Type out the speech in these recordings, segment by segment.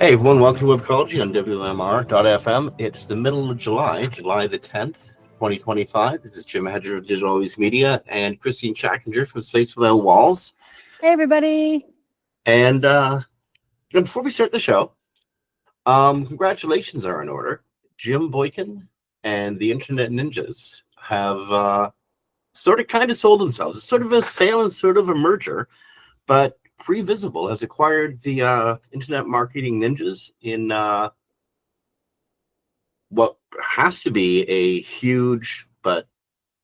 Hey everyone, welcome to Webcology on WMR.fm. It's the middle of July, July the 10th, 2025. This is Jim Hedger of Digital Always Media and Christine Chackinger from Sites Without Walls. Hey everybody. And before we start the show, congratulations are in order. Jim Boykin and the Internet Ninjas have kind of sold themselves. It's sort of a sale and sort of a merger, but Previsible has acquired the Internet Marketing Ninjas in what has to be a huge, but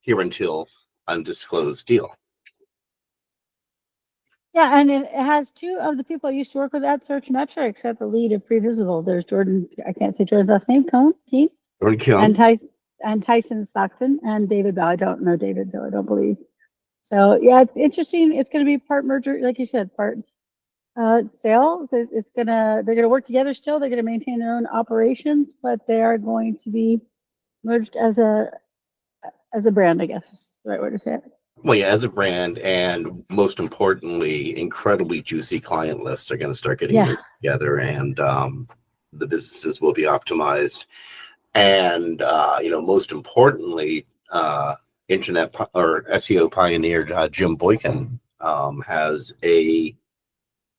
here until undisclosed deal. Yeah, and it has two of the people I used to work with at Search Metrics at the lead of Previsible. There's Jordan, I can't say Jordan's last name, Jordan Keane, and Tyson Stockton, and David Bell. I don't know David, though, I don't believe. So, yeah, it's interesting. It's going to be part merger, like you said, part sale. They're going to work together still. They're going to maintain their own operations, but they are going to be merged as a brand, I guess is the right way to say it. Well, yeah, as a brand, and most importantly, incredibly juicy client lists are going to start getting together, and the businesses will be optimized. And most importantly, internet or SEO pioneer Jim Boykin has a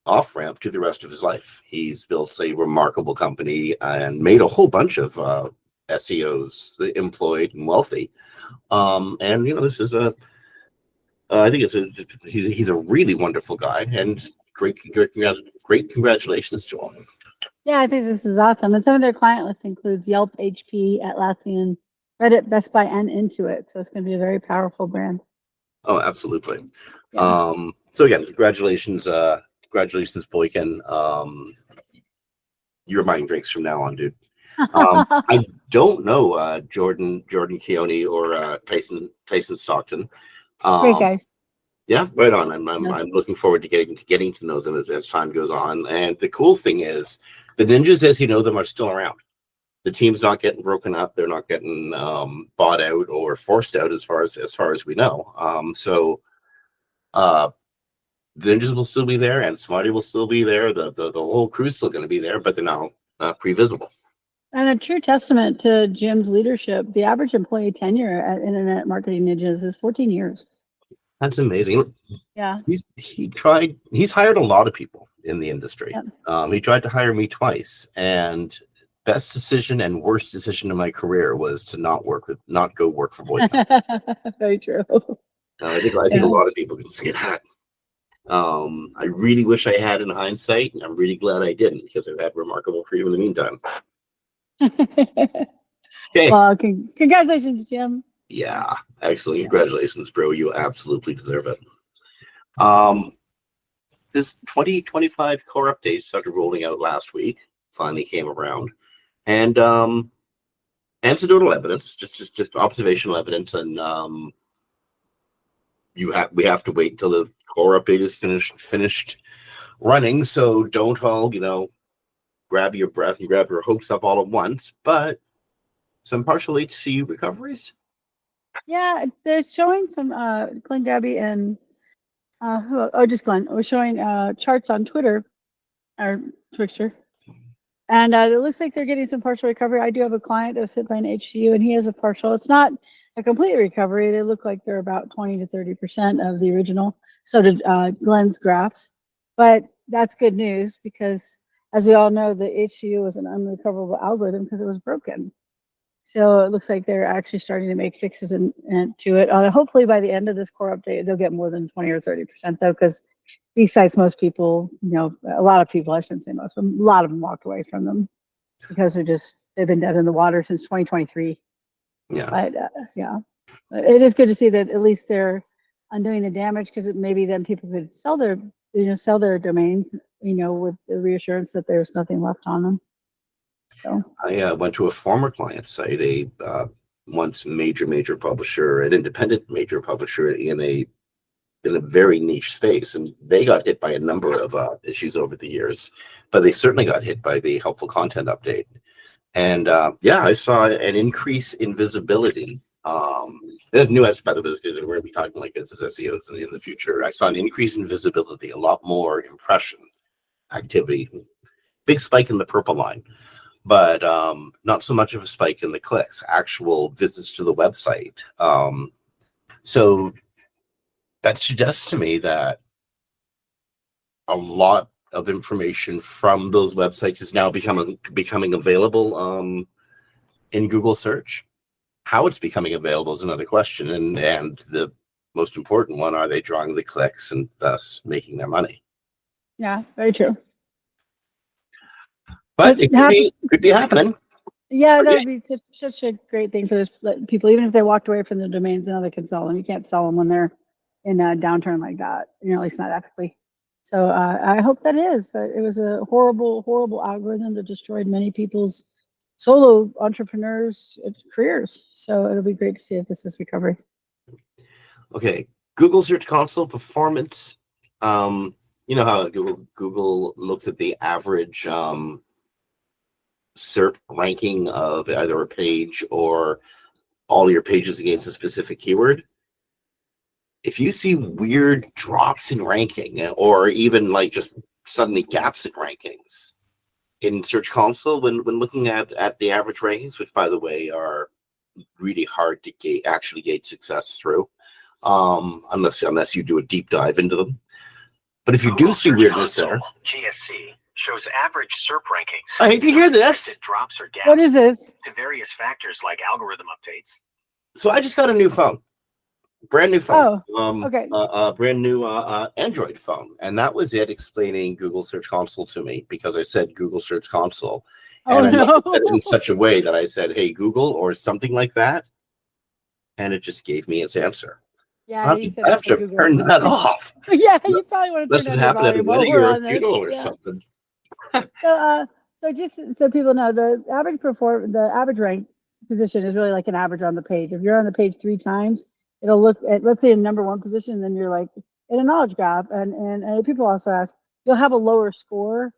off-ramp to the rest of his life. He's built a remarkable company and made a whole bunch of SEOs employed and wealthy. This is I think he's a really wonderful guy, and great congratulations to him. Yeah, I think this is awesome. And some of their client list includes Yelp, HP, Atlassian, Reddit, Best Buy, and Intuit. So it's going to be a very powerful brand. Oh, absolutely. Yeah. So again, congratulations, Boykin. You're buying drinks from now on, dude. I don't know Jordan Keone or Tyson Stockton. Great guys. Yeah, right on. I'm looking forward to getting to know them as time goes on. And the cool thing is, the ninjas, as you know them, are still around. The team's not getting broken up. They're not getting bought out or forced out, as far as we know. The ninjas will still be there, and Smarty will still be there. The whole crew's still going to be there, but they're now Previsible. And a true testament to Jim's leadership. The average employee tenure at Internet Marketing Ninjas is 14 years. That's amazing. Yeah. He's hired a lot of people in the industry. Yep. He tried to hire me twice, and best decision and worst decision in my career was to not go work for Boykin. Very true. I think a lot of people can see that. I really wish I had in hindsight, and I'm really glad I didn't, because I've had remarkable freedom in the meantime. Okay. Well, congratulations, Jim. Yeah, excellent. Congratulations, bro. You absolutely deserve it. This 2025 core update started rolling out last week, finally came around. And anecdotal evidence, just observational evidence, and we have to wait until the core update is finished running. So don't all, grab your breath and grab your hopes up all at once, but some partial HCU recoveries. Yeah, they're showing some Glenn Gabby and just Glenn was showing charts on Twitter or Twixter, and it looks like they're getting some partial recovery. I do have a client that was hit by an HCU, and he has a partial. It's not a complete recovery. They look like they're about 20 to 30% of the original. So did Glenn's graphs, but that's good news because, as we all know, the HCU was an unrecoverable algorithm because it was broken. So it looks like they're actually starting to make fixes to it. Hopefully by the end of this core update, they'll get more than 20 or 30% though, because these sites, most people, a lot of people, I shouldn't say most, a lot of them walked away from them because they've been dead in the water since 2023. Yeah. But it is good to see that at least they're undoing the damage, because maybe then people could sell their domains, with the reassurance that there's nothing left on them. So I went to a former client site, a once major publisher, an independent major publisher in a very niche space, and they got hit by a number of issues over the years, but they certainly got hit by the helpful content update. And I saw an increase in visibility. New as by the way, we're going to be talking like this as SEOs in the future. I saw an increase in visibility, a lot more impression activity, big spike in the purple line, but not so much of a spike in the clicks, actual visits to the website. So that suggests to me that a lot of information from those websites is now becoming available in Google search. How it's becoming available is another question, and the most important one: are they drawing the clicks and thus making their money? Yeah, very true. But it could be happening. Yeah, that would be such a great thing for those people. Even if they walked away from the domains, now they can sell them. You can't sell them when they're in a downturn like that. At least not ethically. So I hope that is. It was a horrible, horrible algorithm that destroyed many people's solo entrepreneurs' careers. So it'll be great to see if this is recovery. Okay, Google Search Console performance. You know how Google looks at the average SERP ranking of either a page or all your pages against a specific keyword. If you see weird drops in ranking, or even like just suddenly gaps in rankings in Search Console when looking at the average rankings, which by the way are really hard to actually gauge success through, unless you do a deep dive into them. But if you do see weirdness there, GSC shows average SERP rankings. I hate to hear this. Drops or gaps. What is this? To various factors like algorithm updates. So I just got a new phone, brand new phone. Oh, okay. Brand new Android phone, and that was it explaining Google Search Console to me, because I said Google Search Console, and I said it in such a way that I said, "Hey Google," or something like that, and it just gave me its answer. Yeah, I have to turn that off. Yeah, you probably want to unless turn it happened at a wedding or a funeral or yeah. something. So just so people know, the average rank position is really like an average on the page. If you're on the page 3 times, it'll look at, let's say, in number 1 position, and then you're like in a knowledge graph. And people also ask, you'll have a lower score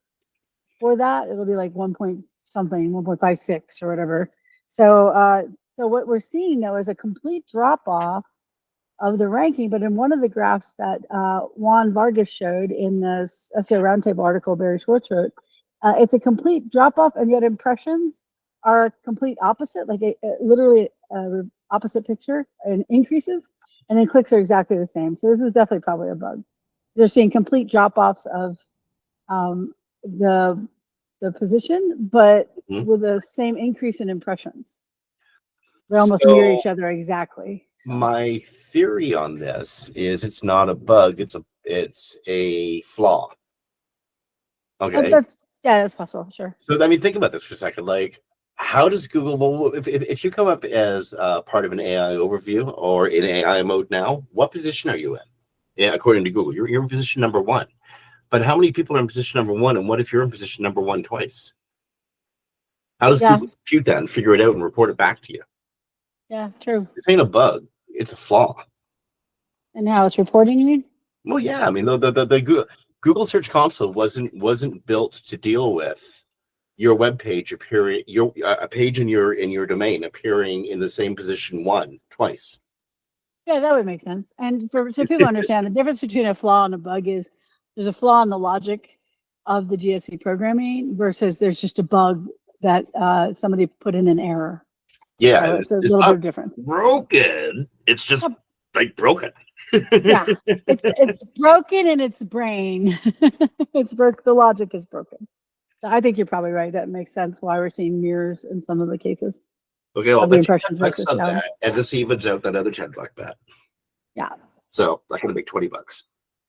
for that. It'll be like 1 point something, 1.56 or whatever. So what we're seeing though is a complete drop off of the ranking. But in one of the graphs that Juan Vargas showed in the SEO Roundtable article Barry Schwartz wrote, it's a complete drop off, and yet impressions are a complete opposite, like literally opposite picture, and increases, and then clicks are exactly the same. So this is definitely probably a bug. They're seeing complete drop offs of the position, but with the same increase in impressions. They almost mirror each other exactly. So. My theory on this is it's not a bug; it's a flaw. Okay. That's possible. Sure. So I mean, think about this for a second. Like, how does Google? Well, if you come up as part of an AI overview or in AI mode now, what position are you in? Yeah, according to Google, you're in position number 1. But how many people are in position number 1? And what if you're in position number 1 twice? How does Google compute that and figure it out and report it back to you? Yeah, true. This ain't a bug; it's a flaw. And how it's reporting, you mean? Well, yeah. I mean, the Google Search Console wasn't built to deal with your web page appearing, a page in your domain appearing in the same position twice. Yeah, that would make sense. And so people understand the difference between a flaw and a bug is there's a flaw in the logic of the GSC programming versus there's just a bug that somebody put in an error. Yeah, so it's a little bit of difference. Broken. It's just like broken. Yeah, it's broken in its brain. It's broke. The logic is broken. So I think you're probably right. That makes sense why we're seeing mirrors in some of the cases. Okay, I'll the impressions versus that, and this evens out that other $10 bet. Yeah. So that's gonna make $20.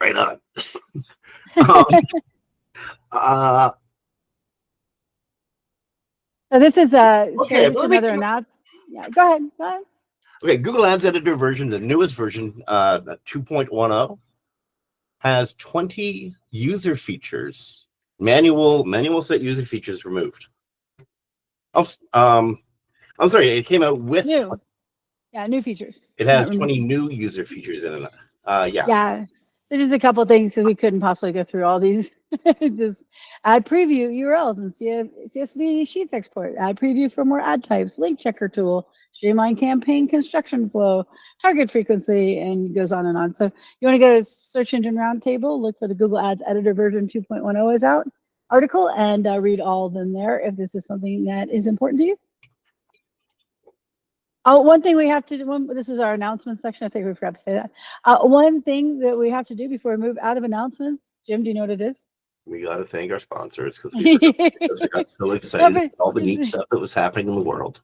Right on. So this is okay, just another announcement. Yeah, go ahead. Okay, Google Ads Editor version, the newest version, 2.10, has 20 user features, manual set user features removed. I'm sorry, it came out with new. Yeah, new features. It has 20 new user features in it. Yeah. So just a couple of things because we couldn't possibly go through all these. Just add preview URLs and CSV sheets export. Add preview for more ad types. Link checker tool. Streamline campaign construction flow. Target frequency, and goes on and on. So you want to go to Search Engine Roundtable. Look for the Google Ads Editor version 2.10 is out. article and read all of them there if this is something that is important to you. Oh, one thing we have to do, this is our announcement section. I think we forgot to say that. One thing that we have to do before we move out of announcements, Jim, do you know what it is? We got to thank our sponsors because we got so excited about all the neat stuff that was happening in the world.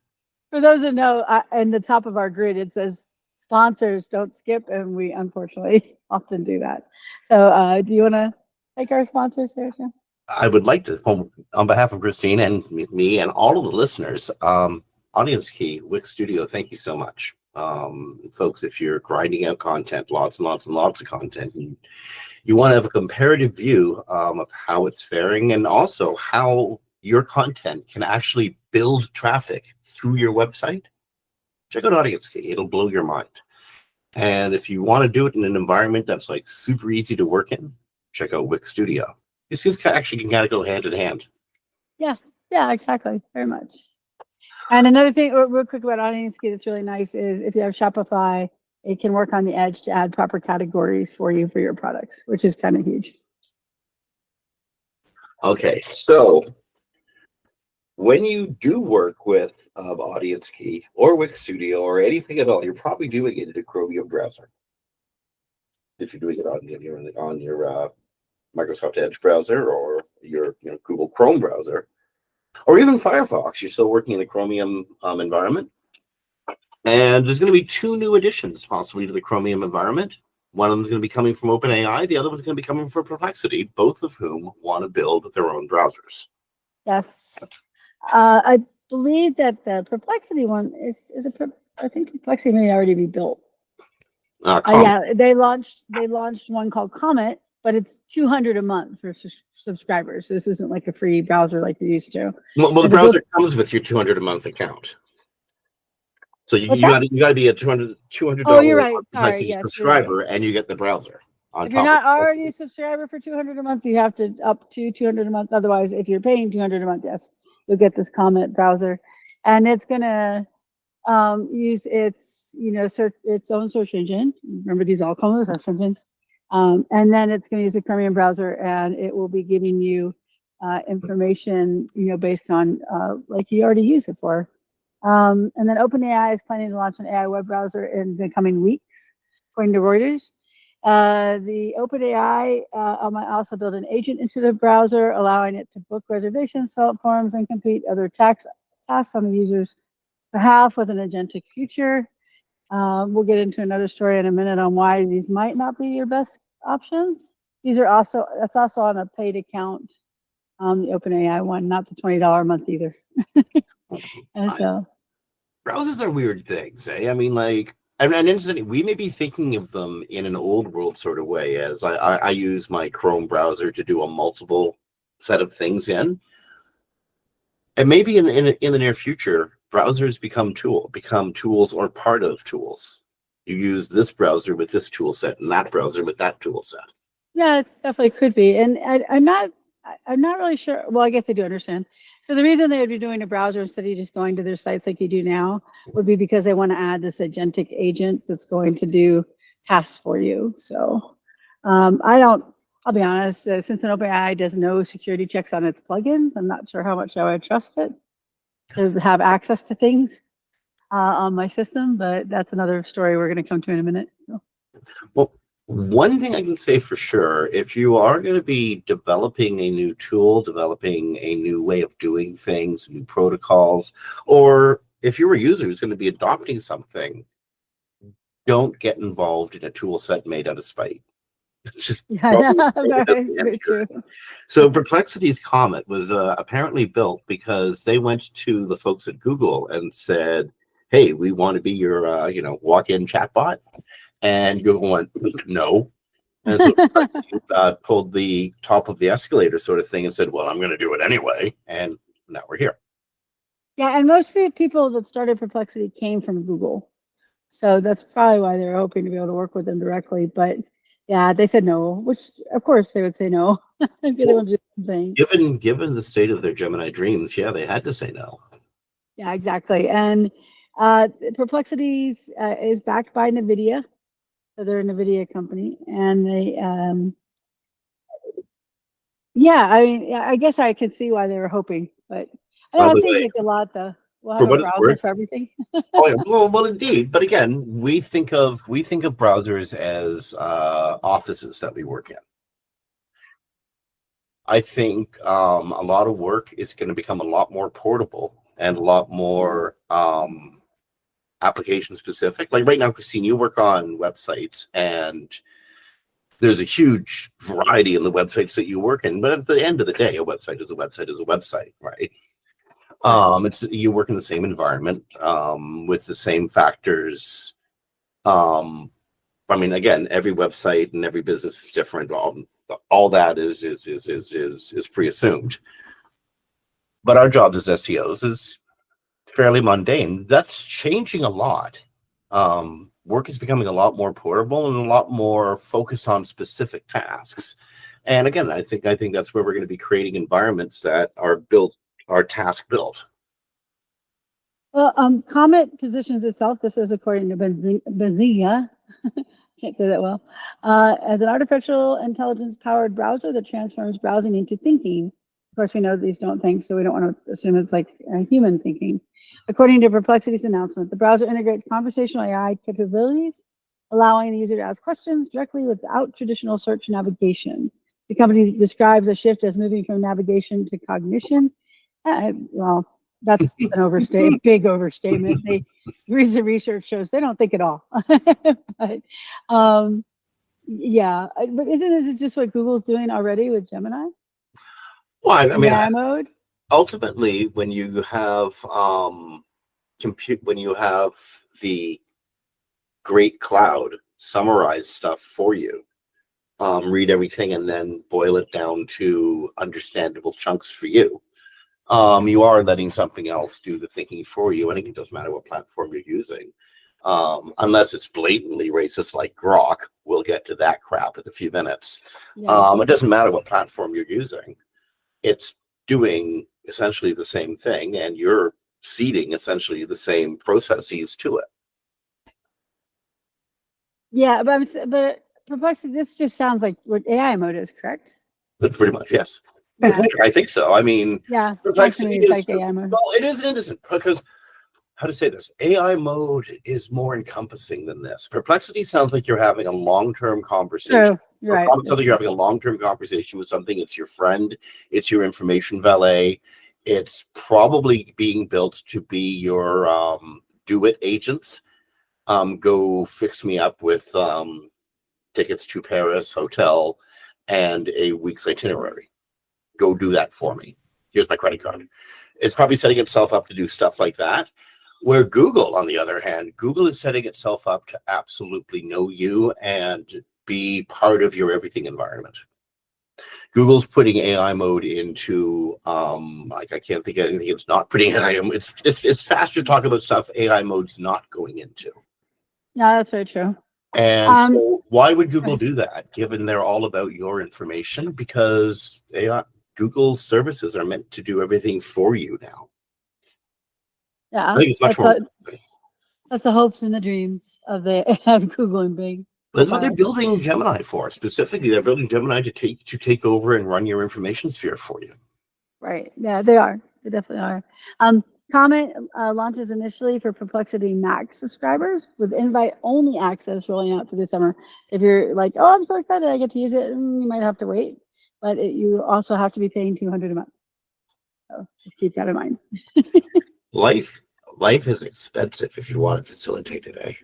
For those that know, in the top of our grid, it says sponsors don't skip, and we unfortunately often do that. So do you want to thank our sponsors there, Jim? I would like to, on behalf of Christine and me and all of the listeners, Audience Key, Wix Studio, thank you so much. Folks, if you're grinding out content, lots and lots and lots of content, and you want to have a comparative view of how it's faring and also how your content can actually build traffic through your website, check out Audience Key. It'll blow your mind. And if you want to do it in an environment that's like super easy to work in, check out Wix Studio. These things actually can kind of go hand in hand. Yes, yeah, exactly, very much. And another thing, real quick about Audience Key that's really nice is if you have Shopify, it can work on the edge to add proper categories for you for your products, which is kind of huge. Okay, so when you do work with Audience Key or Wix Studio or anything at all, you're probably doing it in a Chromium browser. If you're doing it on your Microsoft Edge browser or your Google Chrome browser, or even Firefox, you're still working in the Chromium environment. And there's going to be 2 new additions possibly to the Chromium environment. One of them is going to be coming from OpenAI. The other one's going to be coming from Perplexity, both of whom want to build their own browsers. Yes. I believe that the Perplexity one I think Perplexity may already be built. Yeah, they launched one called Comet, but it's $200 a month for subscribers. This isn't like a free browser like you used to. Well, the browser comes with your $200 a month account. So you got to be a $200 oh, you're right. Sorry, yes, subscriber, and you get the browser. If you're not already a subscriber for $200 a month, you have to up to $200 a month. Otherwise, if you're paying $200 a month, yes, you'll get this Comet browser, and it's gonna use its its own search engine. Remember, these all come with search engines, and then it's going to use a Chromium browser, and it will be giving you information based on like you already use it for. And then OpenAI is planning to launch an AI web browser in the coming weeks, according to Reuters. The OpenAI might also build an agent into the browser, allowing it to book reservations, fill out forms, and complete other tasks on the user's behalf with an agentic future. We'll get into another story in a minute on why these might not be your best options. That's also on a paid account, the OpenAI one, not the $20 a month either. And so browsers are weird things, eh? I mean, like, and incidentally, we may be thinking of them in an old world sort of way, as I use my Chrome browser to do a multiple set of things in. And maybe in the near future, browsers become tools or part of tools. You use this browser with this tool set and that browser with that tool set. Yeah, it definitely could be. And I'm not really sure. Well, I guess I do understand. So the reason they would be doing a browser instead of just going to their sites like you do now would be because they want to add this agentic agent that's going to do tasks for you. So I'll be honest, since an OpenAI does no security checks on its plugins, I'm not sure how much I would trust it to have access to things on my system, but that's another story we're going to come to in a minute. So. Well, one thing I can say for sure, if you are going to be developing a new tool, developing a new way of doing things, new protocols, or if you're a user who's going to be adopting something, don't get involved in a tool set made out of spite. Just very true. So Perplexity's Comet was apparently built because they went to the folks at Google and said, hey, we want to be your walk-in chatbot. And Google went, no. And so pulled the top of the escalator sort of thing and said, well, I'm going to do it anyway. And now we're here. Yeah, and most of the people that started Perplexity came from Google. So that's probably why they're hoping to be able to work with them directly. But yeah, they said no, which of course they would say no. Given the state of their Gemini dreams, yeah, they had to say no. Yeah, exactly. And Perplexity is backed by NVIDIA. So they're a NVIDIA company, and Yeah, I mean, I guess I could see why they were hoping, but I By don't the think way, like a lot though. We'll for have a what it's browser worth, for everything. oh yeah, well, indeed. But again, we think of browsers as offices that we work in. I think a lot of work is going to become a lot more portable and a lot more application specific. Like right now, Christine, you work on websites, and there's a huge variety in the websites that you work in. But at the end of the day, a website is a website is a website, right? It's you work in the same environment with the same factors. I mean, again, every website and every business is different. All that is pre-assumed. But our jobs as SEOs is fairly mundane. That's changing a lot. Work is becoming a lot more portable and a lot more focused on specific tasks. And again, I think that's where we're going to be creating environments that are task built. Well, Comet positions itself, this is according to Benziga, can't say that well, as an artificial intelligence powered browser that transforms browsing into thinking. Of course, we know these don't think, so we don't want to assume it's like human thinking. According to Perplexity's announcement, the browser integrates conversational AI capabilities, allowing the user to ask questions directly without traditional search navigation. The company describes a shift as moving from navigation to cognition. Well, that's an big overstatement. Recent research shows they don't think at all. But yeah, but isn't this just what Google's doing already with Gemini? Well, I mean, AI mode. Ultimately, when you have when you have the great cloud summarize stuff for you, read everything and then boil it down to understandable chunks for you. You are letting something else do the thinking for you. I think it doesn't matter what platform you're using, unless it's blatantly racist like Grok. We'll get to that crap in a few minutes. Yeah. It doesn't matter what platform you're using. It's doing essentially the same thing, and you're seeding essentially the same processes to it. Yeah, but Perplexity, this just sounds like what AI mode is, correct? But pretty much, yes. Yeah. I think so. I mean, Yeah, Perplexity it's is like AI mode. well, it is and it isn't, because how to say this? AI mode is more encompassing than this. Perplexity sounds like you're having a long-term conversation. True, you're right. Sounds like you're having a long-term conversation with something. It's your friend. It's your information valet. It's probably being built to be your do-it agents. Go fix me up with tickets to Paris, hotel, and a week's itinerary. Go do that for me. Here's my credit card. It's probably setting itself up to do stuff like that. Where Google, on the other hand, Google is setting itself up to absolutely know you and be part of your everything environment. Google's putting AI mode into like I can't think of anything it's not putting AI. It's faster to talk about stuff AI mode's not going into. Yeah, that's very true. And so why would Google do that, given they're all about your information? Because Google's services are meant to do everything for you now. Yeah, I think it's much more. That's the hopes and the dreams of Google and Bing. That's what they're building Gemini for. Specifically, they're building Gemini to take over and run your information sphere for you. Right. Yeah, they are. They definitely are. Comet launches initially for Perplexity Max subscribers with invite-only access rolling out for this summer. If you're like, oh, I'm so excited, I get to use it, you might have to wait. But you also have to be paying $200 a month. So just keep that in mind. Life is expensive if you want to facilitate it, eh?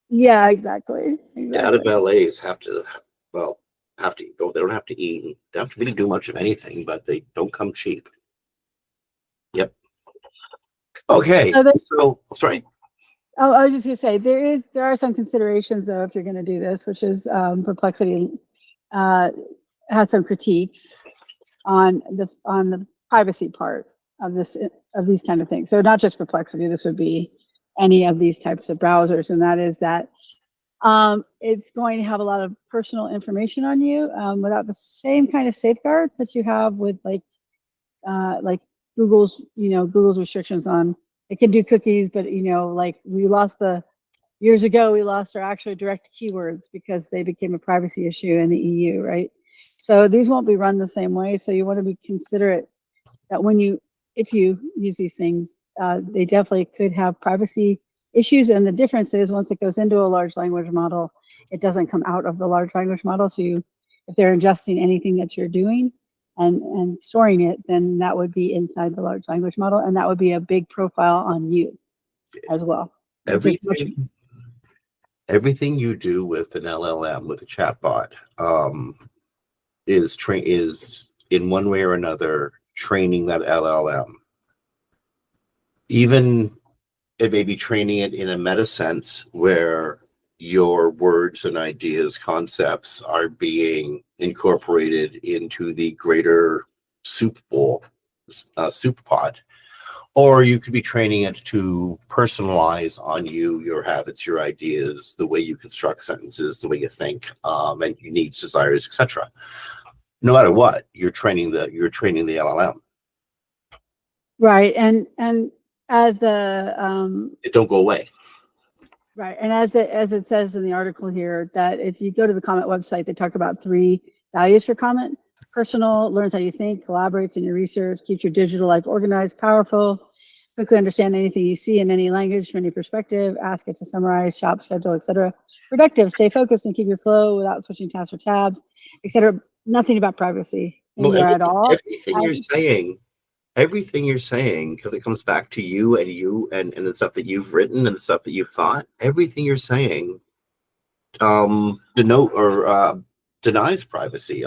Yeah, exactly. Out of LAs have to eat. They don't have to eat. They don't have to really do much of anything, but they don't come cheap. Yep. Okay. So sorry. Oh, I was just gonna say there are some considerations though if you're gonna do this, which is Perplexity had some critiques on the privacy part of these kind of things. So not just Perplexity, this would be any of these types of browsers, and that is that it's going to have a lot of personal information on you without the same kind of safeguards that you have with like Google's restrictions on it can do cookies, but like years ago we lost our actual direct keywords because they became a privacy issue in the EU, right? So these won't be run the same way. So you want to be considerate that if you use these things, they definitely could have privacy issues. And the difference is once it goes into a large language model, it doesn't come out of the large language model. So if they're ingesting anything that you're doing and storing it, then that would be inside the large language model. And that would be a big profile on you as well. Everything you do with an LLM, with a chatbot, is in one way or another training that LLM. Even it may be training it in a meta sense where your words and ideas, concepts are being incorporated into the greater soup pot. Or you could be training it to personalize on you, your habits, your ideas, the way you construct sentences, the way you think, and your needs, desires, etc. No matter what, you're training the LLM. Right, and as the it don't go away. Right, and as it says in the article here, that if you go to the comment website, they talk about 3 values for comment: personal, learns how you think, collaborates in your research, keeps your digital life organized, powerful, quickly understand anything you see in any language from any perspective, ask it to summarize, shop, schedule, etc. Productive, stay focused and keep your flow without switching tabs or tabs, etc. Nothing about privacy in there at all. Everything you're saying, because it comes back to you and the stuff that you've written and the stuff that you've thought, everything you're saying denies privacy.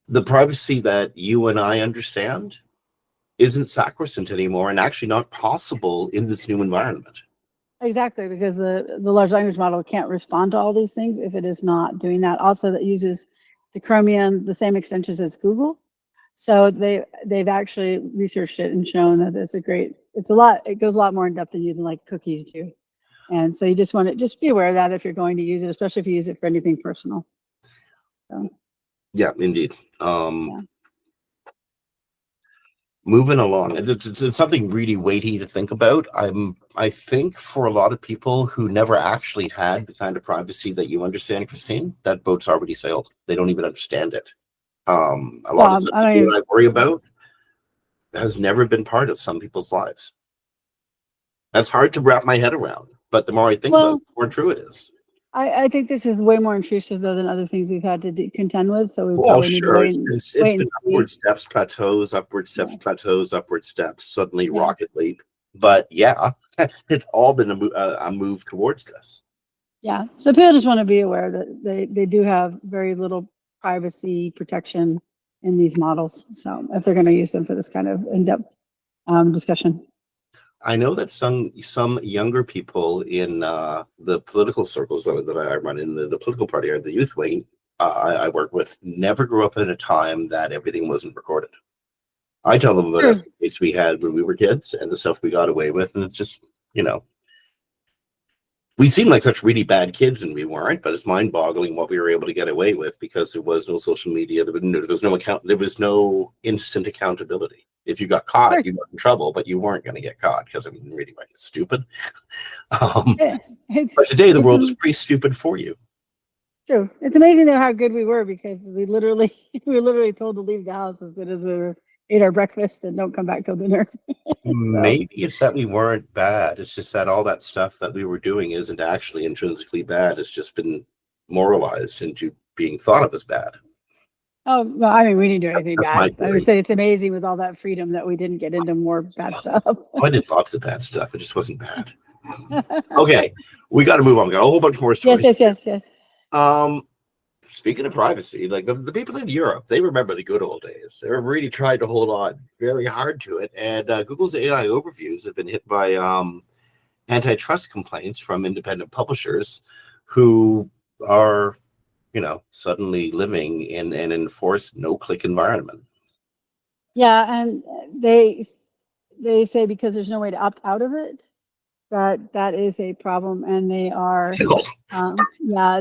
The privacy that you and I understand isn't sacrosanct anymore and actually not possible in this new environment. Exactly, because the large language model can't respond to all these things if it is not doing that. Also, that uses the Chromium, the same extensions as Google. So they've actually researched it and shown that it goes a lot more in depth than even like cookies do. And so you just want to be aware of that if you're going to use it, especially if you use it for anything personal. So. Yeah, indeed. Moving along, it's something really weighty to think about. I think for a lot of people who never actually had the kind of privacy that you understand, Christine, that boat's already sailed. They don't even understand it. A lot of stuff I worry about has never been part of some people's lives. That's hard to wrap my head around, but the more I think about it, the more true it is. I think this is way more intrusive though than other things we've had to contend with. So we probably need to wait. It's been upward steps, plateaus, upward steps, plateaus, upward steps, suddenly rocket leap. But yeah, it's all been a move towards this. Yeah, so people just want to be aware that they do have very little privacy protection in these models. So if they're going to use them for this kind of in-depth discussion. I know that some younger people in the political circles that I run in, the political party or the youth wing I work with, never grew up in a time that everything wasn't recorded. I tell them about escapades we had when we were kids and the stuff we got away with, and it's just, we seem like such really bad kids and we weren't, but it's mind-boggling what we were able to get away with because there was no social media, there was no instant accountability. If you got caught, you got in trouble, but you weren't going to get caught because really it's stupid. But today the world is pretty stupid for you. True. It's amazing though how good we were because we were literally told to leave the house as good as we ate our breakfast and don't come back till dinner. Maybe it's that we weren't bad. It's just that all that stuff that we were doing isn't actually intrinsically bad. It's just been moralized into being thought of as bad. Oh, well, I mean, we didn't do anything bad. I would say it's amazing with all that freedom that we didn't get into more bad stuff. I did lots of bad stuff. It just wasn't bad. Okay, we got to move on. We got a whole bunch more stories. Yes. Speaking of privacy, like the people in Europe, they remember the good old days. They really tried to hold on very hard to it. And Google's AI overviews have been hit by antitrust complaints from independent publishers who are, suddenly living in an enforced no-click environment. Yeah, and they say because there's no way to opt out of it, that is a problem, and they are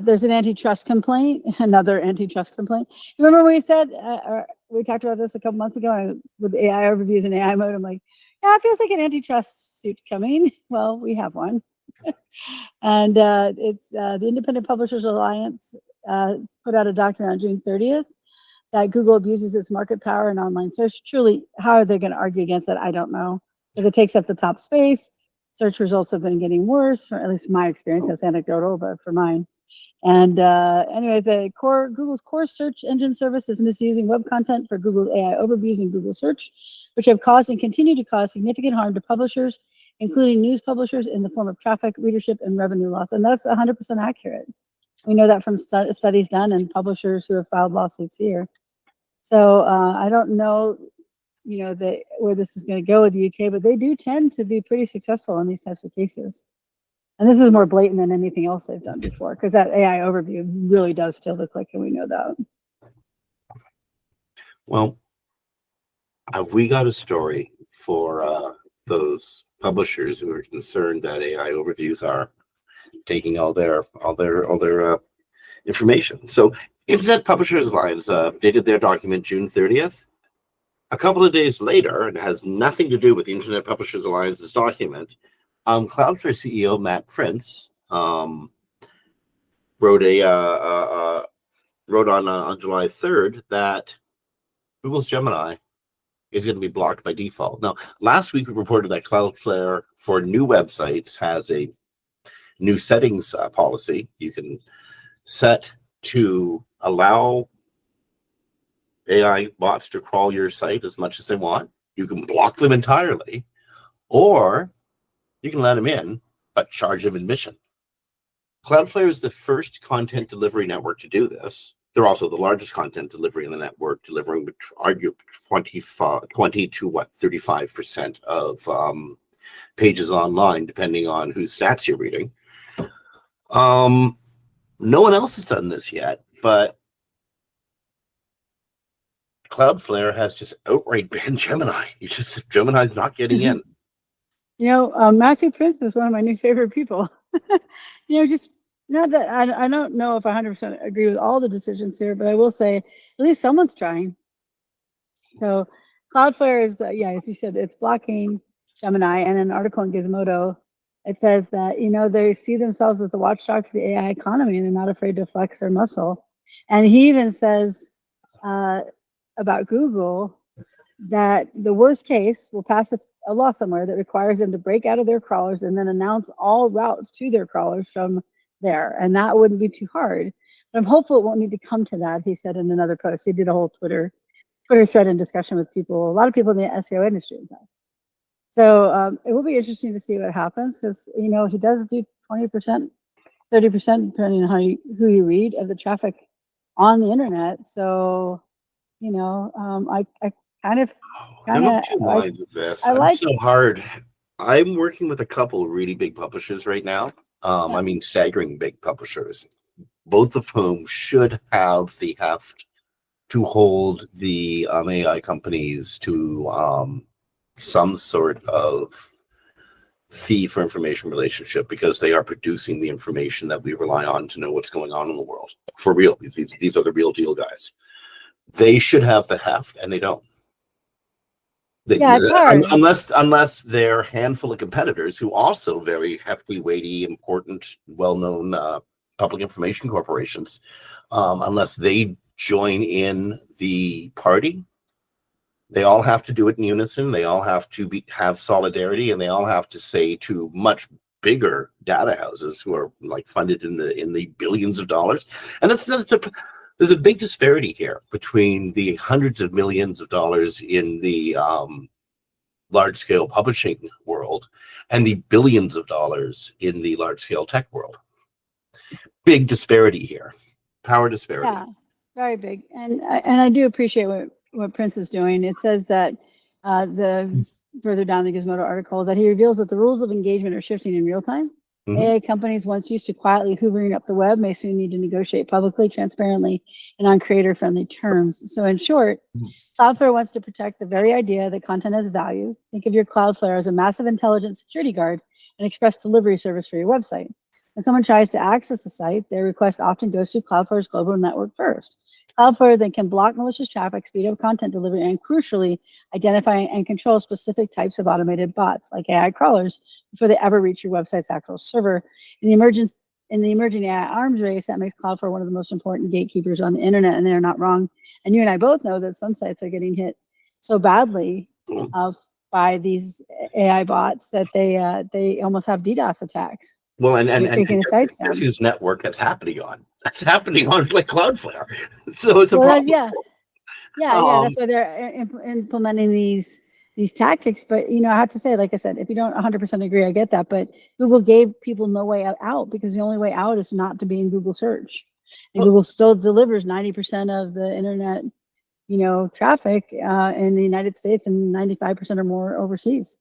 there's an antitrust complaint. It's another antitrust complaint. Remember we said we talked about this a couple months ago with AI overviews and AI mode. I'm like, yeah, it feels like an antitrust suit coming. Well, we have one. And it's the Independent Publishers Alliance put out a document on June 30th that Google abuses its market power in online search. Truly, how are they going to argue against that? I don't know. If it takes up the top space, search results have been getting worse, at least my experience. That's anecdotal, but for mine. And anyway, Google's core search engine service is misusing web content for Google AI overviews and Google search, which have caused and continue to cause significant harm to publishers, including news publishers, in the form of traffic, readership, and revenue loss. And that's 100% accurate. We know that from studies done and publishers who have filed lawsuits here. So I don't know, where this is going to go with the UK, but they do tend to be pretty successful in these types of cases. And this is more blatant than anything else they've done before, because that AI overview really does steal the click, and we know that. Well, have we got a story for those publishers who are concerned that AI overviews are taking all their information? So, Internet Publishers Alliance dated their document June 30th. A couple of days later, and it has nothing to do with the Internet Publishers Alliance's document, Cloudflare CEO Matthew Prince wrote on July 3rd that Google's Gemini is going to be blocked by default. Now, last week we reported that Cloudflare for new websites has a new settings policy. You can set to allow AI bots to crawl your site as much as they want. You can block them entirely, or you can let them in, but charge them admission. Cloudflare is the first content delivery network to do this. They're also the largest content delivery in the network, delivering arguably 20 to 35% of pages online, depending on whose stats you're reading. No one else has done this yet, but Cloudflare has just outright banned Gemini. Gemini's not getting in. Matthew Prince is one of my new favorite people. Just not that I don't know if I 100% agree with all the decisions here, but I will say at least someone's trying. So Cloudflare is, as you said, it's blocking Gemini. And in an article in Gizmodo, it says that, they see themselves as the watchdog for the AI economy, and they're not afraid to flex their muscle. And he even says about Google that the worst case will pass a law somewhere that requires them to break out of their crawlers and then announce all routes to their crawlers from there. And that wouldn't be too hard. But I'm hopeful it won't need to come to that, he said in another post. He did a whole Twitter thread and discussion with people, a lot of people in the SEO industry, in fact. So it will be interesting to see what happens, because, he does do 20%, 30%, depending on who you read, of the traffic on the internet. So, I kind of I'm of two minds with this. I'm so hard. I'm working with a couple of really big publishers right now. I mean, staggering big publishers, both of whom should have the heft to hold the AI companies to some sort of fee for information relationship, because they are producing the information that we rely on to know what's going on in the world. For real, these are the real deal guys. They should have the heft, and they don't. It's hard. Unless they're a handful of competitors who also very hefty, weighty, important, well-known public information corporations, unless they join in the party, they all have to do it in unison. They all have to have solidarity, and they all have to say to much bigger data houses who are like funded in the billions of dollars. And there's a big disparity here between the hundreds of millions of dollars in the large-scale publishing world and the billions of dollars in the large-scale tech world. Big disparity here, power disparity. Yeah, very big. And I do appreciate what Prince is doing. It says that further down the Gizmodo article, that he reveals that the rules of engagement are shifting in real time. Mm-hmm. AI companies once used to quietly hoovering up the web may soon need to negotiate publicly, transparently, and on creator-friendly terms. So in short, Cloudflare wants to protect the very idea that content has value. Think of your Cloudflare as a massive intelligent security guard and express delivery service for your website. When someone tries to access the site, their request often goes through Cloudflare's global network first. Cloudflare then can block malicious traffic, speed up content delivery, and crucially, identify and control specific types of automated bots, like AI crawlers, before they ever reach your website's actual server. In the emergence in the emerging AI arms race, that makes Cloudflare one of the most important gatekeepers on the internet, and they're not wrong. And you and I both know that some sites are getting hit so badly by these AI bots that they almost have DDoS attacks. Well, and taking the sites down. Whose network that's happening on? That's happening on like Cloudflare. So it's a problem. Yeah. That's why they're implementing these tactics. But I have to say, like I said, if you don't 100% agree, I get that. But Google gave people no way out because the only way out is not to be in Google search, and Google still delivers 90% of the internet, traffic in the United States and 95% or more overseas.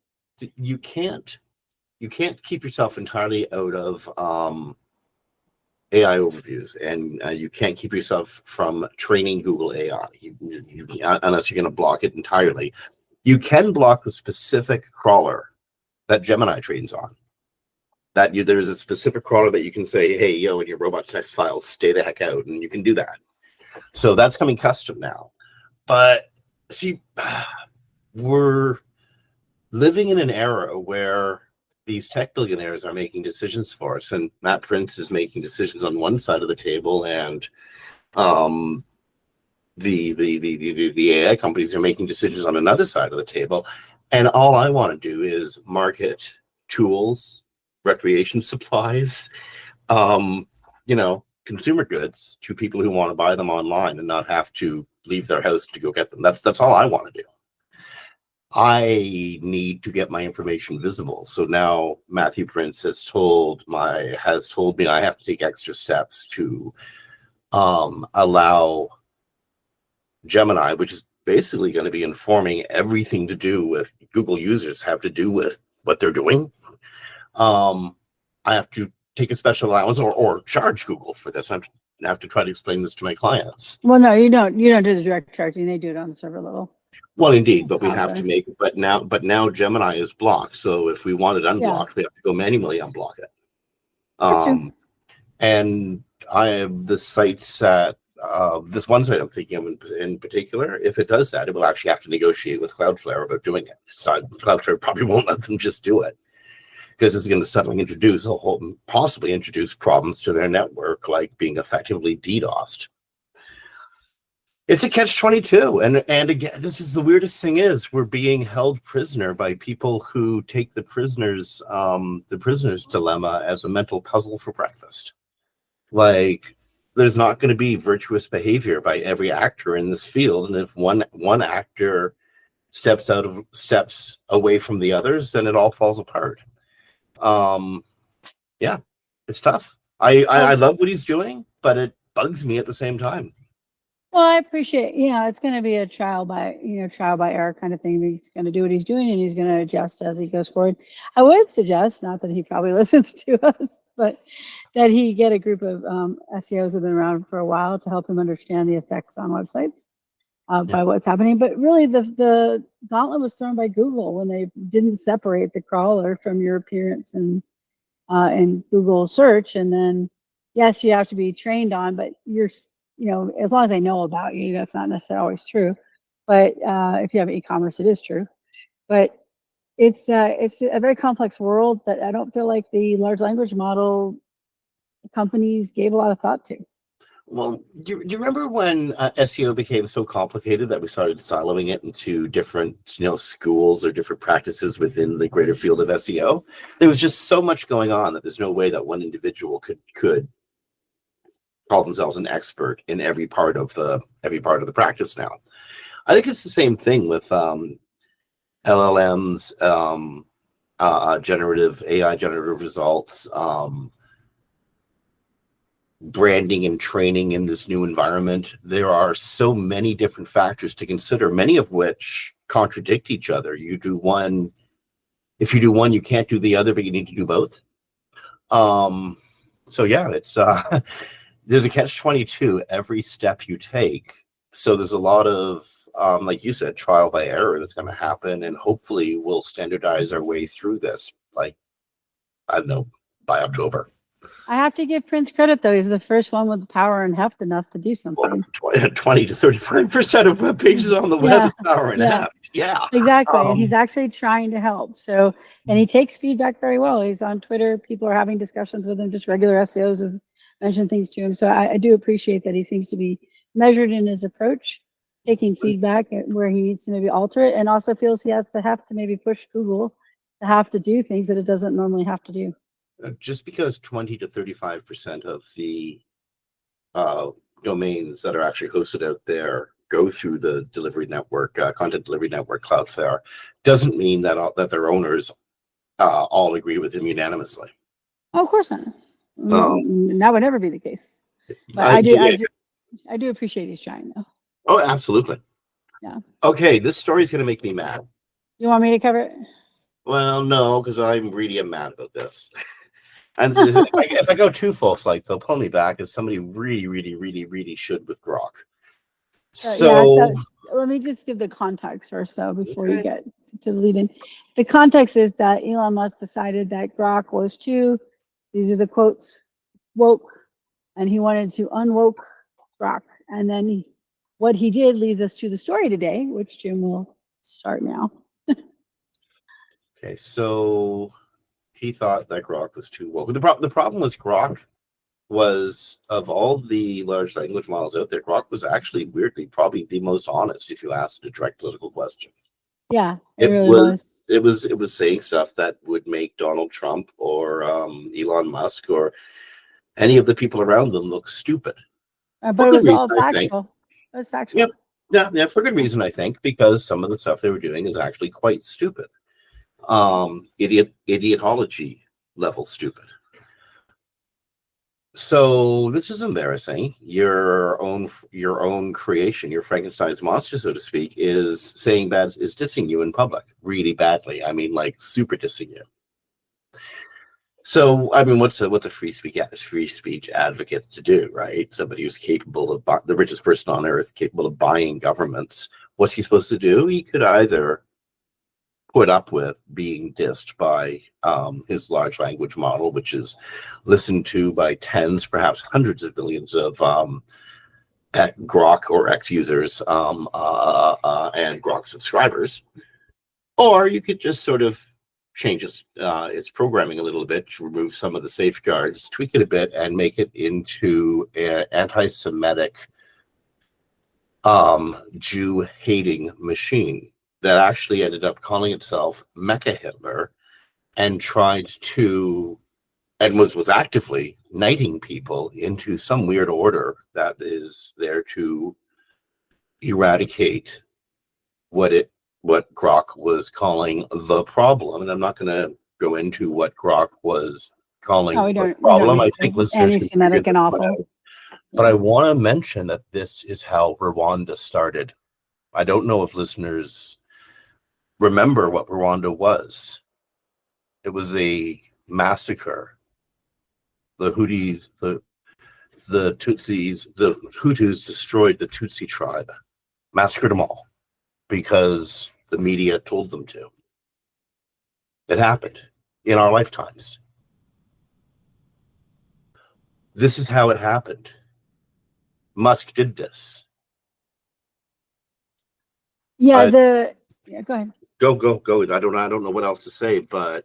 You can't keep yourself entirely out of AI overviews, and you can't keep yourself from training Google AI unless you're going to block it entirely. You can block the specific crawler that Gemini trains on. There's a specific crawler that you can say, hey, in your robot text files, stay the heck out, and you can do that. So that's coming custom now. But see, we're living in an era where these tech billionaires are making decisions for us, and Matt Prince is making decisions on one side of the table, and the AI companies are making decisions on another side of the table. And all I want to do is market tools, recreation supplies, consumer goods to people who want to buy them online and not have to leave their house to go get them. That's all I want to do. I need to get my information visible. So now Matthew Prince has told me I have to take extra steps to allow Gemini, which is basically going to be informing everything to do with Google users have to do with what they're doing. I have to take a special allowance or charge Google for this. I have to try to explain this to my clients. Well, no, you don't do the direct charging. They do it on the server level. Well, indeed, but we have to make it. But now Gemini is blocked. So if we want it unblocked, we have to go manually unblock it. And I have the sites that this one site I'm thinking of in particular. If it does that, it will actually have to negotiate with Cloudflare about doing it. So Cloudflare probably won't let them just do it, because it's going to suddenly possibly introduce problems to their network, like being effectively DDoSed. It's a catch-22, and again, this is the weirdest thing is we're being held prisoner by people who take the prisoner's dilemma as a mental puzzle for breakfast. Like, there's not going to be virtuous behavior by every actor in this field, and if one actor steps away from the others, then it all falls apart. It's tough. I love what he's doing, but it bugs me at the same time. Well, I appreciate, it's going to be a trial by error kind of thing. He's going to do what he's doing, and he's going to adjust as he goes forward. I would suggest, not that he probably listens to us, but that he get a group of SEOs that have been around for a while to help him understand the effects on websites by what's happening. But really, the gauntlet was thrown by Google when they didn't separate the crawler from your appearance in Google search. And then, yes, you have to be trained on, but you're as long as they know about you, that's not necessarily always true. But if you have e-commerce, it is true. But it's a very complex world that I don't feel like the large language model companies gave a lot of thought to. Well, do you remember when SEO became so complicated that we started siloing it into different schools or different practices within the greater field of SEO? There was just so much going on that there's no way that one individual could call themselves an expert in every part of the practice now. I think it's the same thing with LLMs, generative results, branding and training in this new environment. There are so many different factors to consider, many of which contradict each other. If you do one, you can't do the other, but you need to do both. So yeah, it's there's a catch-22 every step you take. So there's a lot of, like you said, trial by error that's going to happen, and hopefully we'll standardize our way through this, like, I don't know, by October. I have to give Prince credit, though. He's the first one with the power and heft enough to do something. 20 to 35% of web pages on the web is power and heft. Yeah. Exactly. And he's actually trying to help. So, and he takes feedback very well. He's on Twitter. People are having discussions with him, just regular SEOs have mentioned things to him. So I do appreciate that he seems to be measured in his approach, taking feedback where he needs to maybe alter it, and also feels he has to have to maybe push Google to have to do things that it doesn't normally have to do. Just because 20 to 35% of the domains that are actually hosted out there go through the delivery network, content delivery network, Cloudflare, doesn't mean that that their owners all agree with him unanimously. Oh, of course not. That would never be the case. But I do appreciate he's trying, though. Oh, absolutely. Yeah. Okay, this story is going to make me mad. You want me to cover it? Well, no, because I'm really mad about this. And if I go too full flight, they'll pull me back as somebody really should with Grok. So let me just give the context first, though, before you get to the lead-in. The context is that Elon Musk decided that Grok was too, these are the quotes, woke, and he wanted to unwoke Grok. And then what he did leads us to the story today, which Jim will start now. Okay, so he thought that Grok was too woke. The problem was Grok was, of all the large language models out there, Grok was actually weirdly probably the most honest if you asked a direct political question. Yeah, it really was. It was saying stuff that would make Donald Trump or Elon Musk or any of the people around them look stupid. But it was all factual. It was factual. Yeah, for good reason, I think, because some of the stuff they were doing is actually quite stupid. Idiotology level stupid. So this is embarrassing. Your own creation, your Frankenstein's monster, so to speak, is dissing you in public really badly. I mean, like super dissing you. So I mean, what's a free speech advocate to do, right? Somebody who's capable of the richest person on earth, capable of buying governments. What's he supposed to do? He could either put up with being dissed by his large language model, which is listened to by tens, perhaps hundreds of millions of Grok or X users and Grok subscribers, or you could just sort of change its programming a little bit, to remove some of the safeguards, tweak it a bit, and make it into an anti-Semitic Jew-hating machine that actually ended up calling itself Mecha Hitler and was actively knighting people into some weird order that is there to eradicate what Grok was calling the problem. And I'm not going to go into what Grok was calling the problem. I think listeners anti-Semitic and awful. But I want to mention that this is how Rwanda started. I don't know if listeners remember what Rwanda was. It was a massacre. The Hutus destroyed the Tutsi tribe, massacred them all because the media told them to. It happened in our lifetimes. This is how it happened. Musk did this. Yeah, go ahead. Go. I don't know what else to say, but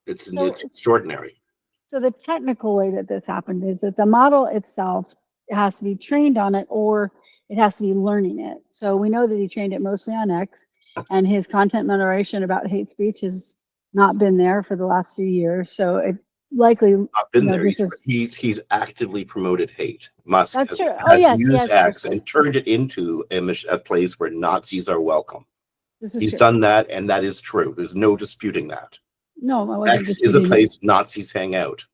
it's extraordinary. So the technical way that this happened is that the model itself, it has to be trained on it, or it has to be learning it. So we know that he trained it mostly on X, and his content moderation about hate speech has not been there for the last few years. So it likely not been there. He's actively promoted hate. Musk has used X and turned it into a place where Nazis are welcome. He's done that, and that is true. There's no disputing that. No, X is a place Nazis hang out.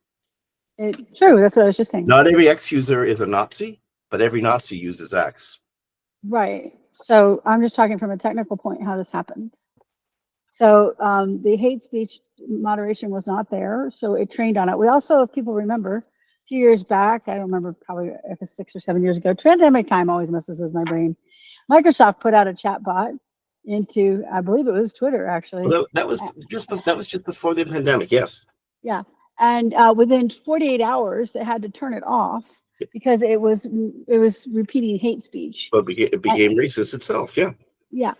True, that's what I was just saying. Not every X user is a Nazi, but every Nazi uses X. Right. So I'm just talking from a technical point how this happened. So the hate speech moderation was not there, so it trained on it. We also, if people remember, a few years back, I don't remember, probably if it's 6 or 7 years ago, pandemic time always messes with my brain. Microsoft put out a chat bot into, I believe it was Twitter, actually. Well, that was just before the pandemic, yes. Yeah, and within 48 hours, they had to turn it off because it was repeating hate speech. But it became racist itself, yeah. Yeah.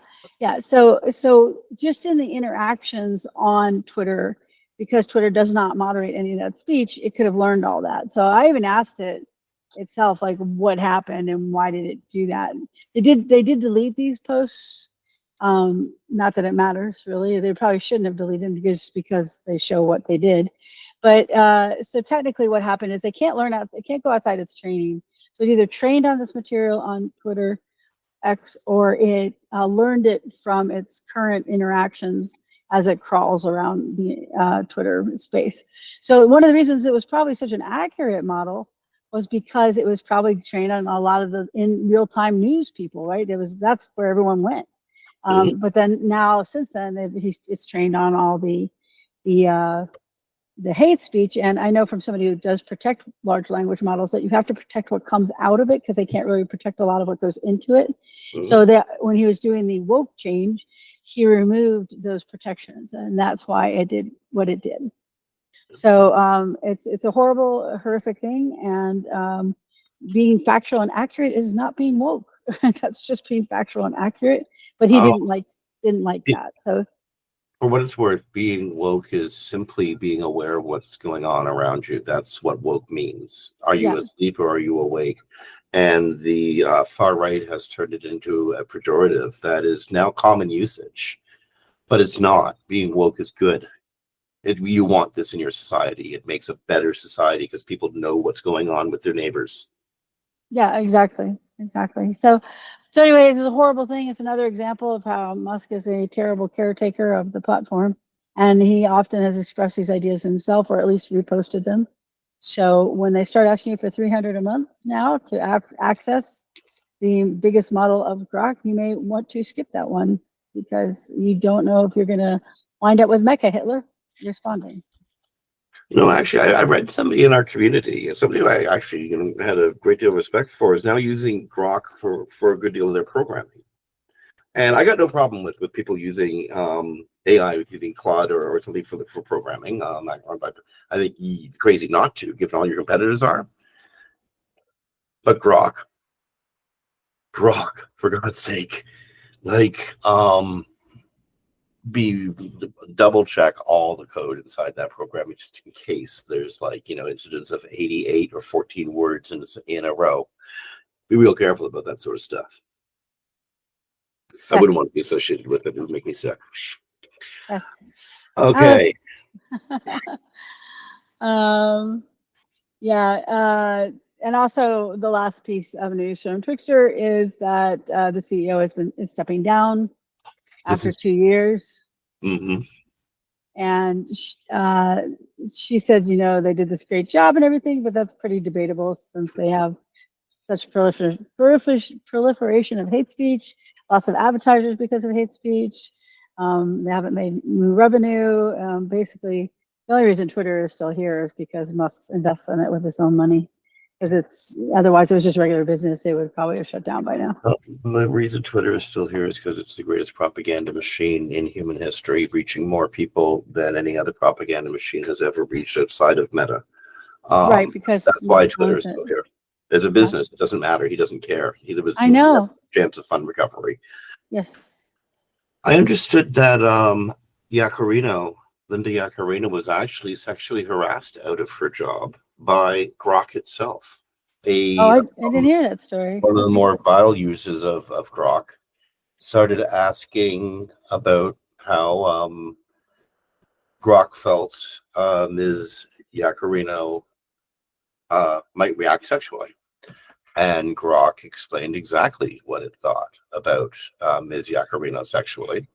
So just in the interactions on Twitter, because Twitter does not moderate any of that speech, it could have learned all that. So I even asked it itself, like, what happened and why did it do that? They did delete these posts. Not that it matters really. They probably shouldn't have deleted them because they show what they did. But so technically what happened is they can't go outside its training. So it either trained on this material on Twitter X, or it learned it from its current interactions as it crawls around the Twitter space. So one of the reasons it was probably such an accurate model was because it was probably trained on a lot of the in real-time news people, right? That's where everyone went. But then now, since then, it's trained on all the hate speech. And I know from somebody who does protect large language models that you have to protect what comes out of it because they can't really protect a lot of what goes into it. So that when he was doing the woke change, he removed those protections, and that's why it did what it did. So it's a horrible, horrific thing, and being factual and accurate is not being woke. That's just being factual and accurate. But he didn't like that. So for what it's worth, being woke is simply being aware of what's going on around you. That's what woke means. Are you asleep or are you awake? And the far right has turned it into a pejorative that is now common usage, but it's not. Being woke is good. You want this in your society. It makes a better society because people know what's going on with their neighbors. Yeah, exactly. So anyway, it's a horrible thing. It's another example of how Musk is a terrible caretaker of the platform. And he often has expressed these ideas himself, or at least reposted them. So when they start asking you for $300 a month now to access the biggest model of Grok, you may want to skip that one because you don't know if you're going to wind up with Mecha Hitler responding. Actually, I read somebody in our community, somebody who I actually had a great deal of respect for, is now using Grok for a good deal of their programming. And I got no problem with people using AI, with using Claude or something for programming. I think you're crazy not to, given all your competitors are. But Grok, for God's sake, double check all the code inside that program just in case there's incidents of 88 or 14 words in a row. Be real careful about that sort of stuff. I wouldn't want to be associated with it. It would make me sick. Yes. Okay. And also the last piece of news from Twixter is that the CEO is stepping down after 2 years. And she said, they did this great job and everything, but that's pretty debatable since they have such proliferation of hate speech, lots of advertisers because of hate speech. They haven't made revenue. Basically, the only reason Twitter is still here is because Musk invests in it with his own money. Because otherwise it was just regular business, they would probably have shut down by now. The reason Twitter is still here is because it's the greatest propaganda machine in human history, reaching more people than any other propaganda machine has ever reached outside of Meta. Right, because that's why Twitter is still here. As a business, it doesn't matter. He doesn't care. I know. Chance of fund recovery. Yes. I understood that Linda Yaccarino was actually sexually harassed out of her job by Grok itself. I didn't hear that story. One of the more vile users of Grok started asking about how Grok felt Ms. Yaccarino might react sexually. And Grok explained exactly what it thought about Ms. Yaccarino sexually.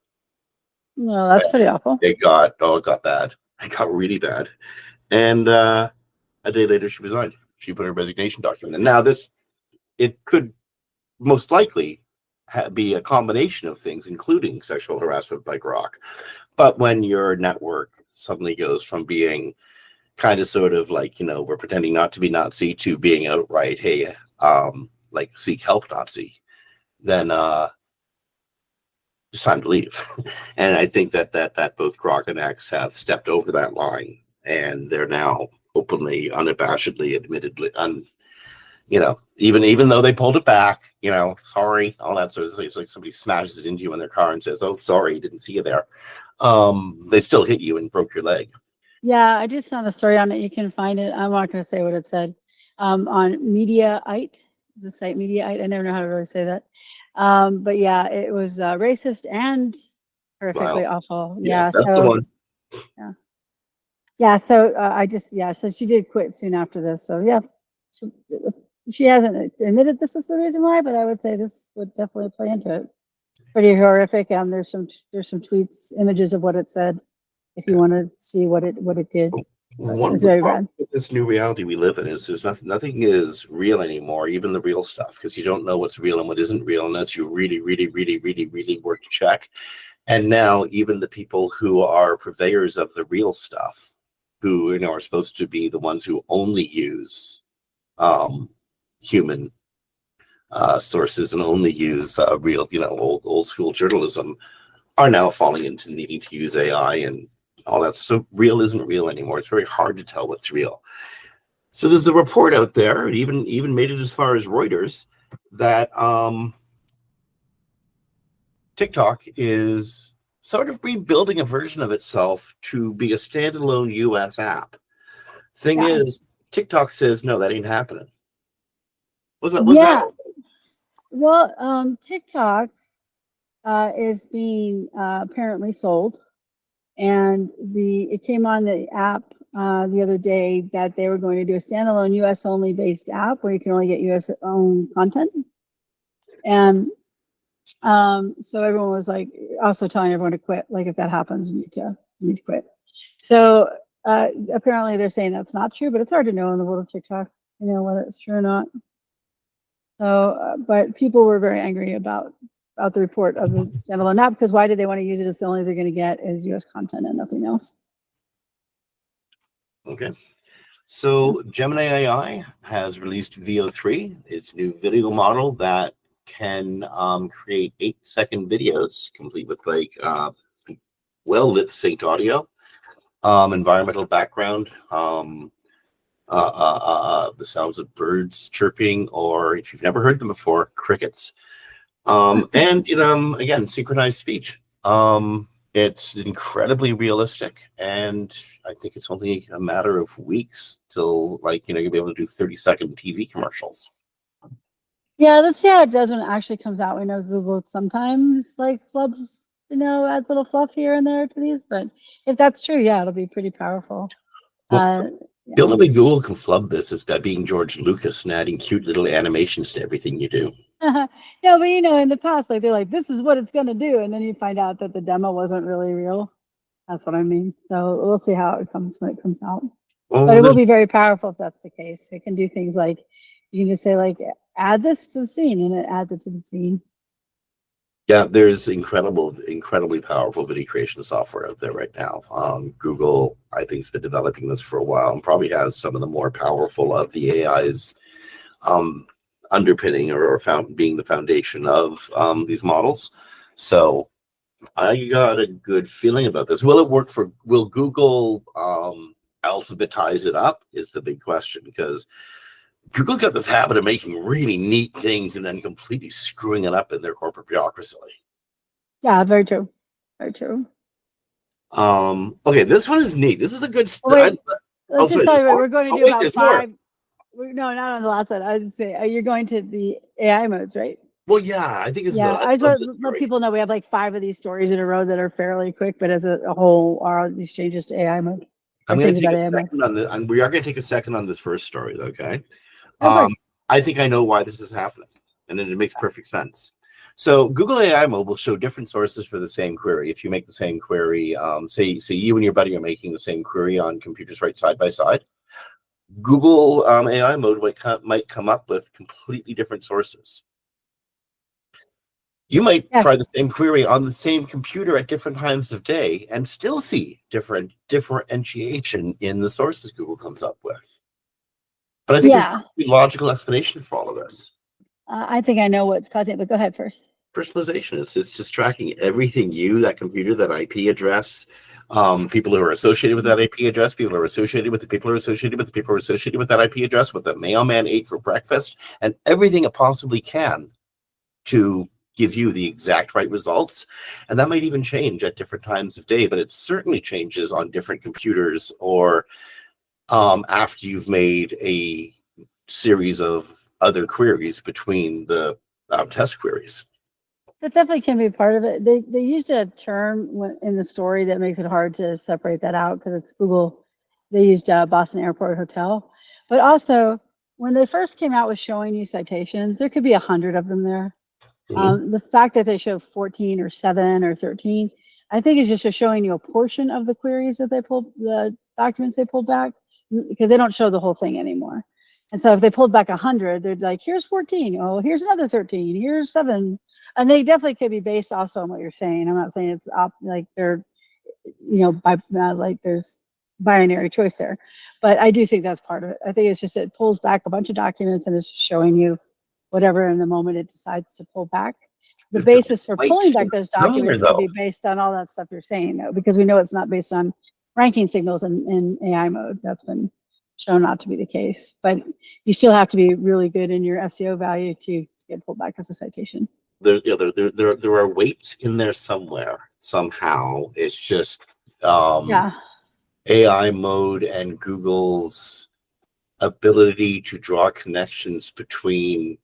Well, that's pretty awful. It got bad. It got really bad. And a day later, she resigned. She put her resignation document. And now it could most likely be a combination of things, including sexual harassment by Grok. But when your network suddenly goes from being kind of sort of like, we're pretending not to be Nazi to being outright, hey, seek help Nazi, then it's time to leave. And I think that both Grok and X have stepped over that line, and they're now openly, unabashedly, admittedly, You know, even though they pulled it back, you know, sorry, all that sort of thing. It's like somebody smashes into you in their car and says, "Oh, sorry, didn't see you there." They still hit you and broke your leg. Yeah, I just found a story on it. You can find it. I'm not going to say what it said. On Mediaite, the site Mediaite. I never know how to really say that. But yeah, it was racist and horrifically awful. Yeah, that's so the one. yeah. So so she did quit soon after this. So yeah, she hasn't admitted this is the reason why, but I would say this would definitely play into it. Pretty horrific. There's some tweets, images of what it said, if you want to see what it did. One of the problems with this new reality we live in is there's nothing is real anymore, even the real stuff, because you don't know what's real and what isn't real unless you really work to check. And now even the people who are purveyors of the real stuff, who are supposed to be the ones who only use human sources and only use real, old school journalism, are now falling into needing to use AI and all that. So real isn't real anymore. It's very hard to tell what's real. So there's a report out there, it even made it as far as Reuters, that TikTok is sort of rebuilding a version of itself to be a standalone US app. Thing is, TikTok says, no, that ain't happening. What's that? Well, TikTok is being apparently sold. And it came on the app the other day that they were going to do a standalone US only based app where you can only get US owned content. And so everyone was like also telling everyone to quit. Like if that happens, you need to quit. So apparently they're saying that's not true, but it's hard to know in the world of TikTok, whether it's true or not. So, but people were very angry about the report of the standalone app, because why did they want to use it if the only they're going to get is US content and nothing else? Okay. So Gemini AI has released VO3, its new video model that can create 8-second videos complete with well lip synced audio, environmental background, the sounds of birds chirping, or if you've never heard them before, crickets. And again, synchronized speech. It's incredibly realistic, and I think it's only a matter of weeks till you'll be able to do 30-second TV commercials. Yeah, let's see how it does when it actually comes out. We know Google sometimes flubs, adds little fluff here and there to these, but if that's true, yeah, it'll be pretty powerful. The only way Google can flub this is by being George Lucas and adding cute little animations to everything you do. No, but in the past, they're like, this is what it's going to do. And then you find out that the demo wasn't really real. That's what I mean. So we'll see how it comes when it comes out. Well, but it will be very powerful if that's the case. It can do things like, you can just say add this to the scene, and it adds it to the scene. Yeah, there's incredibly powerful video creation software out there right now. Google, I think, has been developing this for a while and probably has some of the more powerful of the AI's underpinning or being the foundation of these models. So I got a good feeling about this. Will it work will Google alphabetize it up is the big question, because Google's got this habit of making really neat things and then completely screwing it up in their corporate bureaucracy. Yeah, very true. Very true. Okay, this one is neat. This is a good let's just tell you what we're going to do about 5. No, not on the last one. I was say you're going to the AI modes, right? Well, yeah, I think it's. Yeah, I just want to let people know we have 5 of these stories in a row that are fairly quick, but as a whole, are these changes to AI mode? I'm going to take a second on this. We are going to take a second on this first story, okay? I think I know why this is happening, and it makes perfect sense. So Google AI Mode will show different sources for the same query. If you make the same query, say you and your buddy are making the same query on computers right side by side, Google AI Mode might come up with completely different sources. You might try the same query on the same computer at different times of day and still see differentiation in the sources Google comes up with. But I think there's a logical explanation for all of this. I think I know what's causing it, but go ahead first. Personalization. It's just tracking everything that computer, that IP address, people who are associated with that IP address, people who are associated with the people who are associated with the people who are associated with that IP address, what the mailman ate for breakfast, and everything it possibly can to give you the exact right results. And that might even change at different times of day, but it certainly changes on different computers or after you've made a series of other queries between the test queries. That definitely can be part of it. They used a term in the story that makes it hard to separate that out because it's Google. They used Boston Airport Hotel. But also, when they first came out with showing you citations, there could be 100 of them there. The fact that they show 14 or 7 or 13, I think is just showing you a portion of the queries that they pulled, the documents they pulled back, because they don't show the whole thing anymore. And so if they pulled back 100, they're like, here's 14. Oh, here's another 13. Here's 7. And they definitely could be based also on what you're saying. I'm not saying it's like they're, by like there's binary choice there. But I do think that's part of it. I think it's just it pulls back a bunch of documents and it's just showing you whatever in the moment it decides to pull back. The basis for pulling back those documents will be based on all that stuff you're saying, though, because we know it's not based on ranking signals in AI mode. That's been shown not to be the case. But you still have to be really good in your SEO value to get pulled back as a citation. There are weights in there somewhere, somehow. It's just AI mode and Google's ability to draw connections between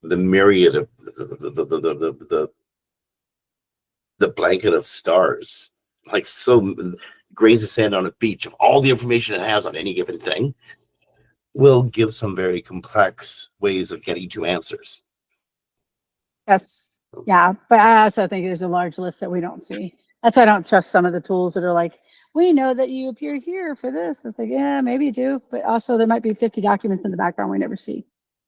the myriad of the blanket of stars, like so grains of sand on a beach of all the information it has on any given thing, will give some very complex ways of getting to answers. Yes. Yeah. But I also think there's a large list that we don't see. That's why I don't trust some of the tools that are like, we know that you appear here for this. It's like, yeah, maybe you do. But also there might be 50 documents in the background we never see.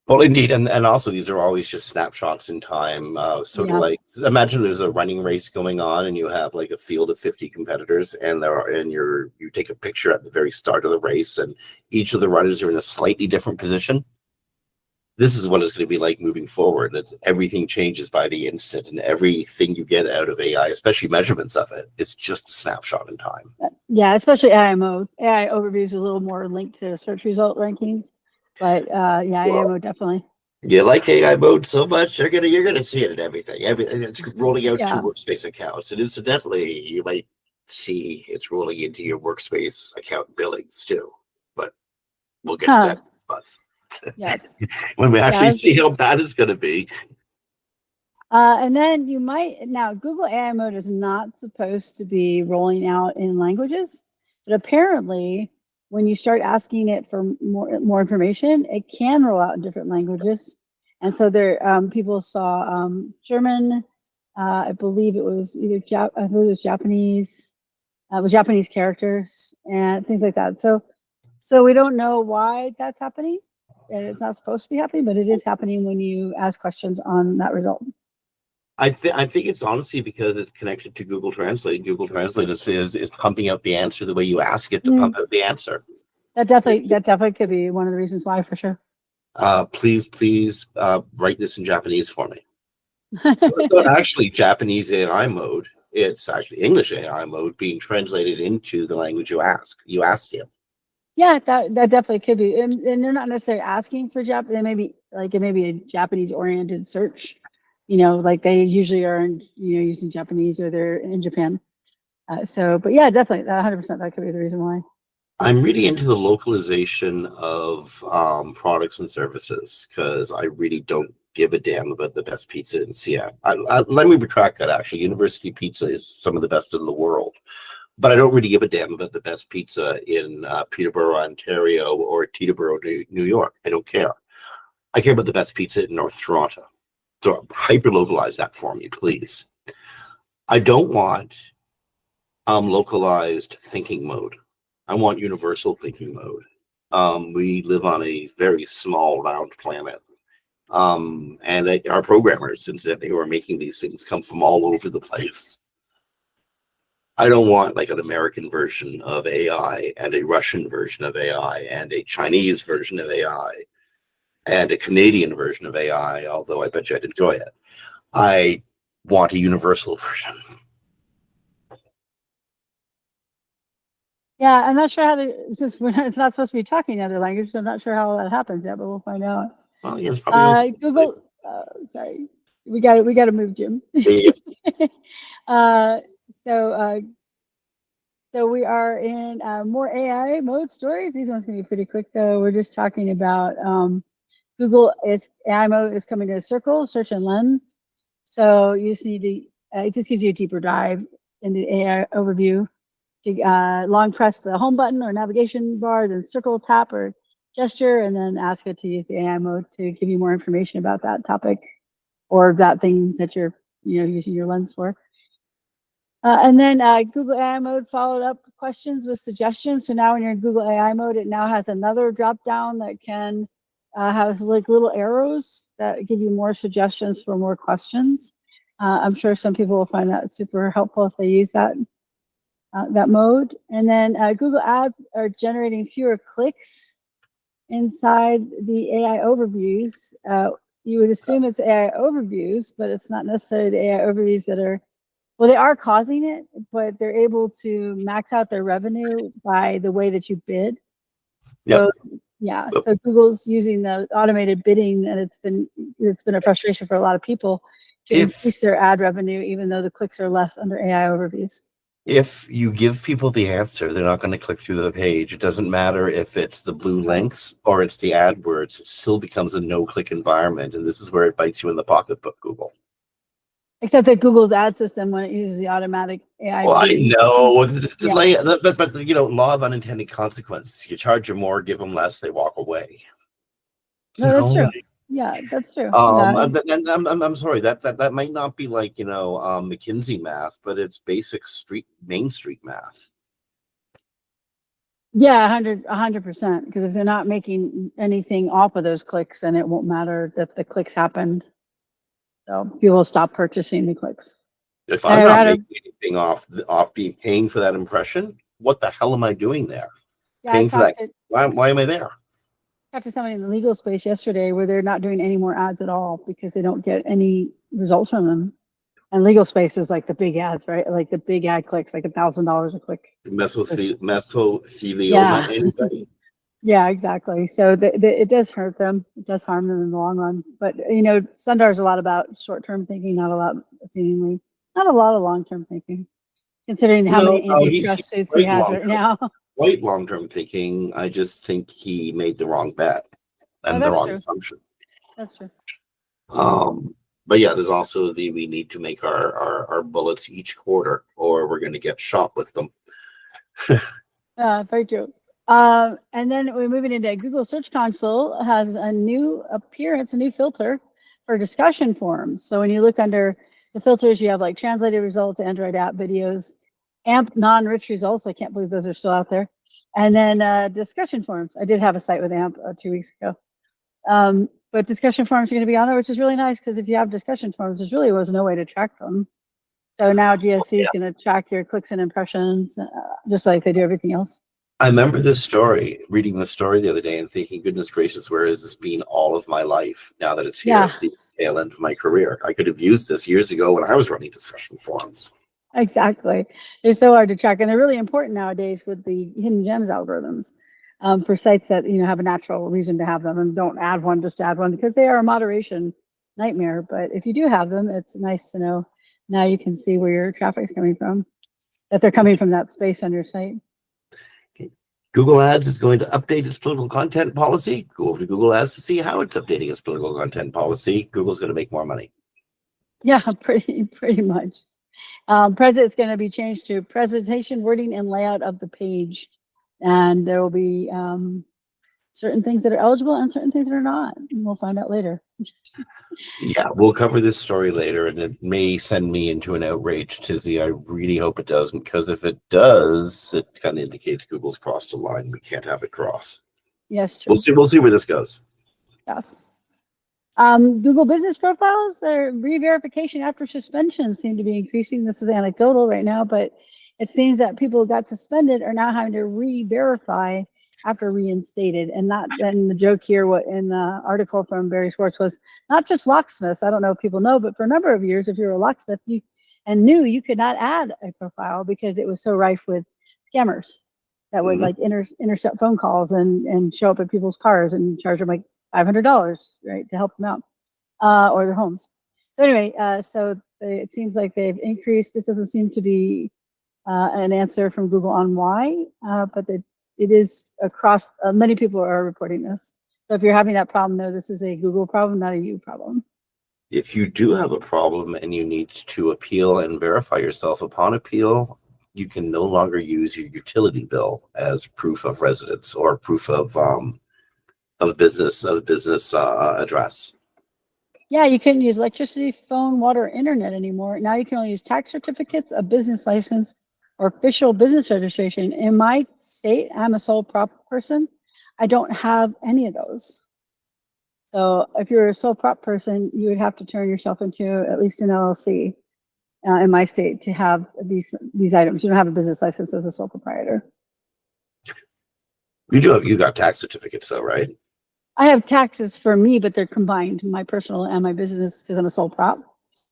Well, indeed, and also these are always just snapshots in time. Sort of like, imagine there's a running race going on, and you have like a field of 50 competitors, and you take a picture at the very start of the race, and each of the runners are in a slightly different position. This is what it's going to be like moving forward. Everything changes by the instant, and everything you get out of AI, especially measurements of it, it's just a snapshot in time. Yeah, especially AI mode. AI overview is a little more linked to search result rankings. But AI mode definitely. You like AI mode so much, you're gonna see it in everything. Everything it's rolling out to workspace accounts, and incidentally, you might see it's rolling into your workspace account billings too. But we'll get to that next month. Yes. When we actually see how bad it's gonna be. And then now Google AI mode is not supposed to be rolling out in languages, but apparently, when you start asking it for more information, it can roll out in different languages. And so there, people saw German, I believe it was either Japanese, with Japanese characters and things like that. So we don't know why that's happening. And it's not supposed to be happening, but it is happening when you ask questions on that result. I think it's honestly because it's connected to Google Translate. Google Translate is pumping out the answer the way you ask it to pump out the answer. That definitely could be one of the reasons why, for sure. Please write this in Japanese for me. So it's not actually Japanese AI mode. It's actually English AI mode being translated into the language you asked him. Yeah, that definitely could be. And they're not necessarily asking for Japanese. It may be a Japanese oriented search. Like they usually are, using Japanese or they're in Japan. But yeah, definitely, 100%. That could be the reason why. I'm really into the localization of products and services because I really don't give a damn about the best pizza in Seattle. Let me retract that. Actually, University Pizza is some of the best in the world, but I don't really give a damn about the best pizza in Peterborough, Ontario, or Teterboro, New York. I don't care. I care about the best pizza in North Toronto. So hyper-localize that for me, please. I don't want localized thinking mode. I want universal thinking mode. We live on a very small, round planet. And our programmers, incidentally, who are making these things come from all over the place. I don't want like an American version of AI and a Russian version of AI and a Chinese version of AI and a Canadian version of AI, although I bet you I'd enjoy it. I want a universal version. Yeah, I'm not sure how it's not supposed to be talking other languages, so I'm not sure how that happens yet, but we'll find out. Well, yeah, it's probably Google, sorry, we got to move, Jim. yeah. uh, so we are in more AI mode stories. These ones can be pretty quick though. We're just talking about Google AI mode is coming to a circle, search and lens. So you just need to, it just gives you a deeper dive into AI overview. Long press the home button or navigation bar, then circle, tap, or gesture, and then ask it to use the AI mode to give you more information about that topic or that thing that you're using your lens for. And then Google AI mode followed up questions with suggestions. So now when you're in Google AI mode, it now has another drop down that can have like little arrows that give you more suggestions for more questions. I'm sure some people will find that super helpful if they use that mode. And then Google Ads are generating fewer clicks inside the AI overviews. You would assume it's AI overviews, but it's not necessarily the AI overviews that are, well, they are causing it, but they're able to max out their revenue by the way that you bid. Yep. So, yeah, so Google's using the automated bidding, and it's been a frustration for a lot of people to increase their ad revenue, even though the clicks are less under AI overviews. If you give people the answer, they're not going to click through the page. It doesn't matter if it's the blue links or it's the AdWords. It still becomes a no-click environment, and this is where it bites you in the pocketbook, Google. Except that Google's ad system, when it uses the automatic AI. Well, I know, Yeah. but law of unintended consequences. You charge them more, give them less, they walk away. No, that's true. Yeah, that's true. And I'm sorry, that might not be like McKinsey math, but it's basic Main Street math. Yeah, 100%. Because if they're not making anything off of those clicks, then it won't matter that the clicks happened. So people will stop purchasing the clicks. If I'm not making anything off paying for that impression, what the hell am I doing there? Yeah, paying for that. Why am I there? I talked to somebody in the legal space yesterday where they're not doing any more ads at all because they don't get any results from them. And legal space is like the big ads, right? Like the big ad clicks, like $1,000 a click. Mesothelioma, anybody? Yeah, exactly. So it does hurt them. It does harm them in the long run. But Sundar is a lot about short-term thinking, not a lot of long-term thinking. Considering how many antitrust suits he has right now. Quite long-term thinking. I just think he made the wrong bet and the wrong assumption. That's true. But yeah, there's also we need to make our bullets each quarter, or we're going to get shot with them. Very true. And then we're moving into Google Search Console has a new appearance, a new filter for discussion forums. So when you look under the filters, you have like translated results, Android app videos, AMP non-rich results. I can't believe those are still out there. And then discussion forums. I did have a site with AMP 2 weeks ago. But discussion forums are going to be on there, which is really nice because if you have discussion forums, there really was no way to track them. So now GSC is going to track your clicks and impressions, just like they do everything else. I remember this story, reading the story the other day and thinking, goodness gracious, where has this been all of my life now that it's here at the tail end of my career? I could have used this years ago when I was running discussion forums. Exactly. They're so hard to track, and they're really important nowadays with the hidden gems algorithms for sites that have a natural reason to have them, and don't add one just to add one because they are a moderation nightmare. But if you do have them, it's nice to know now you can see where your traffic is coming from, that they're coming from that space on your site. Google Ads is going to update its political content policy. Go over to Google Ads to see how it's updating its political content policy. Google's going to make more money. Yeah, pretty much. It's going to be changed to presentation, wording, and layout of the page. And there will be certain things that are eligible and certain things that are not. And we'll find out later. Yeah, we'll cover this story later, and it may send me into an outrage, Tizzy. I really hope it doesn't, because if it does, it kind of indicates Google's crossed the line. We can't have it cross. Yes, true. We'll see where this goes. Yes. Google business profiles, their re-verification after suspension seem to be increasing. This is anecdotal right now, but it seems that people who got suspended are now having to re-verify after reinstated. And the joke here, what in the article from Barry Schwartz was not just locksmiths. I don't know if people know, but for a number of years, if you were a locksmith, you could not add a profile because it was so rife with scammers that would like intercept phone calls and show up at people's cars and charge them like $500, right, to help them out or their homes. So anyway, it seems like they've increased. It doesn't seem to be an answer from Google on why, but it is across. Many people are reporting this. So if you're having that problem, though, this is a Google problem, not a you problem. If you do have a problem and you need to appeal and verify yourself upon appeal, you can no longer use your utility bill as proof of residence or proof of business address. Yeah, you couldn't use electricity, phone, water, or internet anymore. Now you can only use tax certificates, a business license, or official business registration. In my state, I'm a sole prop person. I don't have any of those. So if you're a sole prop person, you would have to turn yourself into at least an LLC in my state to have these items. You don't have a business license as a sole proprietor. You got tax certificates though, right? I have taxes for me, but they're combined, my personal and my business, because I'm a sole prop.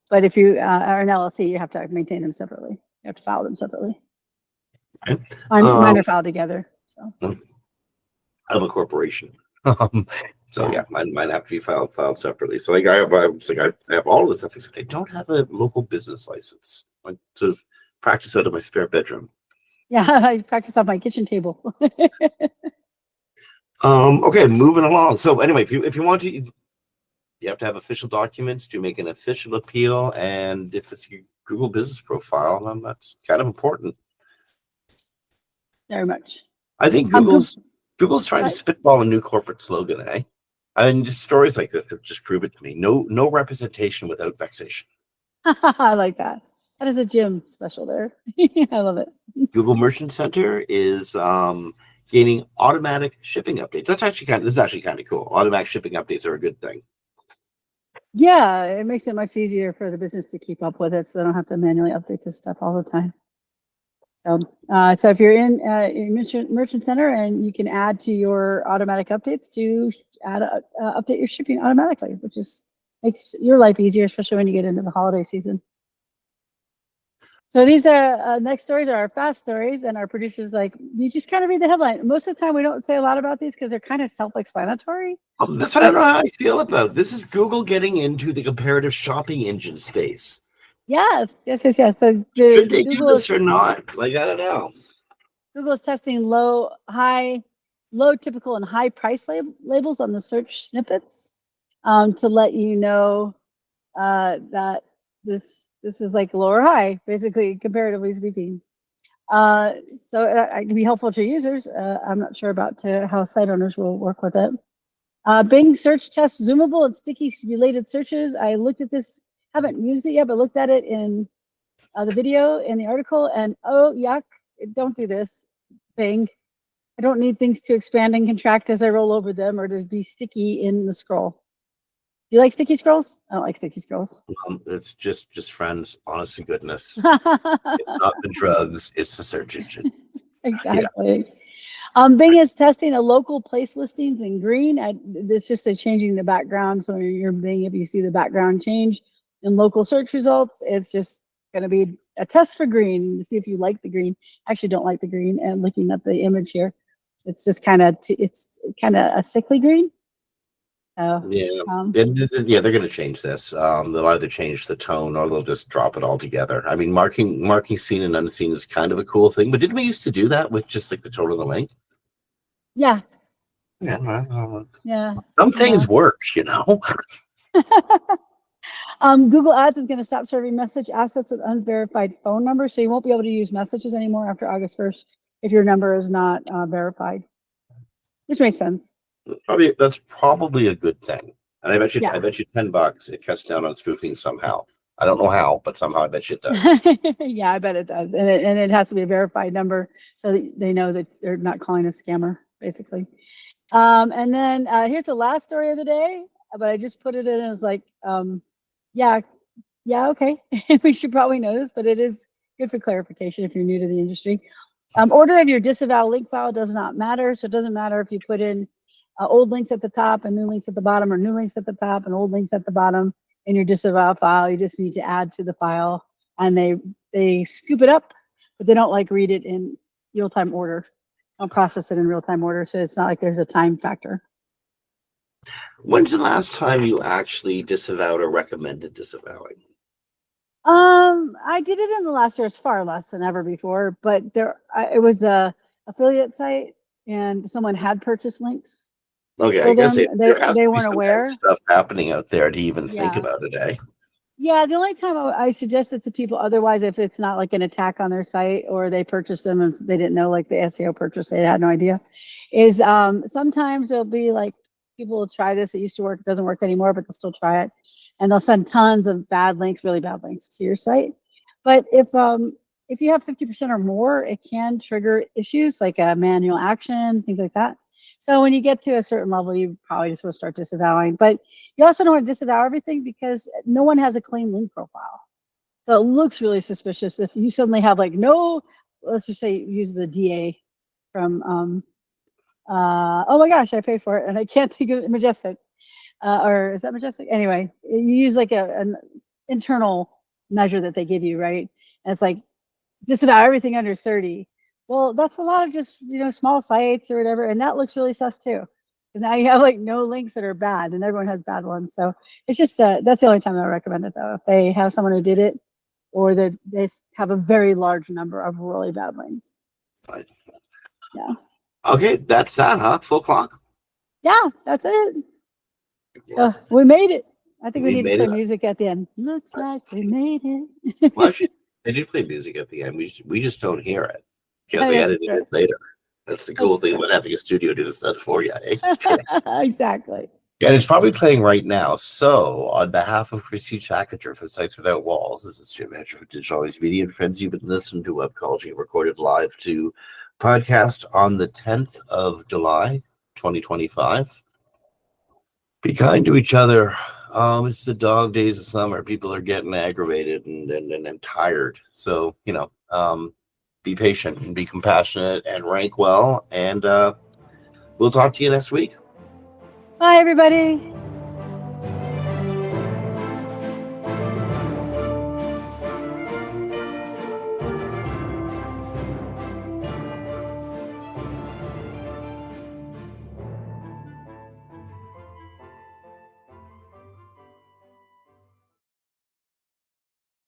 But if you are an LLC, you have to maintain them separately. You have to file them separately. Okay. Mine are filed together. So I'm a corporation. So yeah, mine have to be filed separately. So like I have all of this stuff. Except I don't have a local business license. I sort of practice out of my spare bedroom. Yeah, I practice on my kitchen table. Okay, moving along. So anyway, if you want to, you have to have official documents to make an official appeal, and if it's your Google business profile, then that's kind of important. Very much. I think Google's trying to spitball a new corporate slogan, eh? And just stories like this that just prove it to me. No representation without vexation. I like that. That is a Jim special there. I love it. Google Merchant Center is gaining automatic shipping updates. This is actually kind of cool. Automatic shipping updates are a good thing. Yeah, it makes it much easier for the business to keep up with it, so they don't have to manually update this stuff all the time. So if you're in Merchant Center, and you can add to your automatic updates to update your shipping automatically, which makes your life easier, especially when you get into the holiday season. So these are next stories are our fast stories, and our producers you just kind of read the headline. Most of the time, we don't say a lot about these because they're kind of self-explanatory. That's what I don't know how I feel about. This is Google getting into the comparative shopping engine space. Yes. So should they do this or not? Like, I don't know. Google is testing low, typical, and high price labels on the search snippets to let you know that this is like low or high, basically, comparatively speaking. So it can be helpful to users. I'm not sure about how site owners will work with it. Bing search tests zoomable and sticky related searches. I looked at this, haven't used it yet, but looked at it in the video in the article, and oh, yuck, don't do this, Bing. I don't need things to expand and contract as I roll over them or to be sticky in the scroll. Do you like sticky scrolls? I don't like sticky scrolls. It's just friends, honest to goodness. It's not the drugs, it's the search engine. Exactly. Yeah. Bing is testing a local place listings in green. It's just changing the background. So when you're Bing, if you see the background change in local search results, it's just going to be a test for green to see if you like the green. I actually don't like the green, and looking at the image here, it's just kind of a sickly green. They're going to change this. They'll either change the tone or they'll just drop it all together. I mean, marking seen and unseen is kind of a cool thing, but didn't we used to do that with just like the tone of the link? Yeah. Yeah. Some things work, you know. Google Ads is going to stop serving message assets with unverified phone numbers, so you won't be able to use messages anymore after August 1st if your number is not verified, which makes sense. That's probably a good thing. And I bet you $10 it cuts down on spoofing somehow. I don't know how, but somehow I bet you it does. Yeah, I bet it does. And it has to be a verified number so that they know that they're not calling a scammer, basically. And then here's the last story of the day, but I just put it in and was like, okay. We should probably know this, but it is good for clarification if you're new to the industry. Order of your disavow link file does not matter. So it doesn't matter if you put in old links at the top and new links at the bottom, or new links at the top and old links at the bottom in your disavow file. You just need to add to the file, and they scoop it up, but they don't like read it in real-time order. Don't process it in real-time order. So it's not like there's a time factor. When's the last time you actually disavowed or recommended disavowing? I did it in the last year. It's far less than ever before, but it was the affiliate site, and someone had purchased links. Okay, I guess they weren't some aware. kind of stuff happening out there to even think Yeah. about it, eh? Yeah, the only time I suggest it to people, otherwise, if it's not like an attack on their site or they purchased them and they didn't know, like the SEO purchase, they had no idea, is sometimes it'll be like people will try this. It used to work, doesn't work anymore, but they'll still try it, and they'll send tons of bad links, really bad links to your site. But if you have 50% or more, it can trigger issues like a manual action, things like that. So when you get to a certain level, you probably just want to start disavowing. But you also don't want to disavow everything, because no one has a clean link profile. So it looks really suspicious if you suddenly have like no, let's just say use the DA from, oh my gosh, I paid for it and I can't think of Majestic. Or is that Majestic? Anyway, you use like an internal measure that they give you, right? And it's like disavow everything under 30. Well, that's a lot of just, small sites or whatever. And that looks really sus too. And now you have like no links that are bad, and everyone has bad ones. So it's just, that's the only time I recommend it though. If they have someone who did it, or they have a very large number of really bad links. Right. Yeah. Okay, that's that, huh? Full clock? Yeah, that's it. Yeah. We made it. I think we need to play it. music at the end. Looks like we made it. Well, actually, they do play music at the end. We just don't hear it because they edited it later. That's the cool thing about having a studio do this stuff for you. Eh? Exactly. And it's probably playing right now. So, on behalf of Christy Chakacher from Sites Without Walls, this is Jim Boykin of Digital Always Media and friends. You've been listening to Webcology, recorded live to podcast on the 10th of July, 2025. Be kind to each other. It's the dog days of summer. People are getting aggravated and tired. So, be patient and be compassionate and rank well. And we'll talk to you next week. Bye, everybody.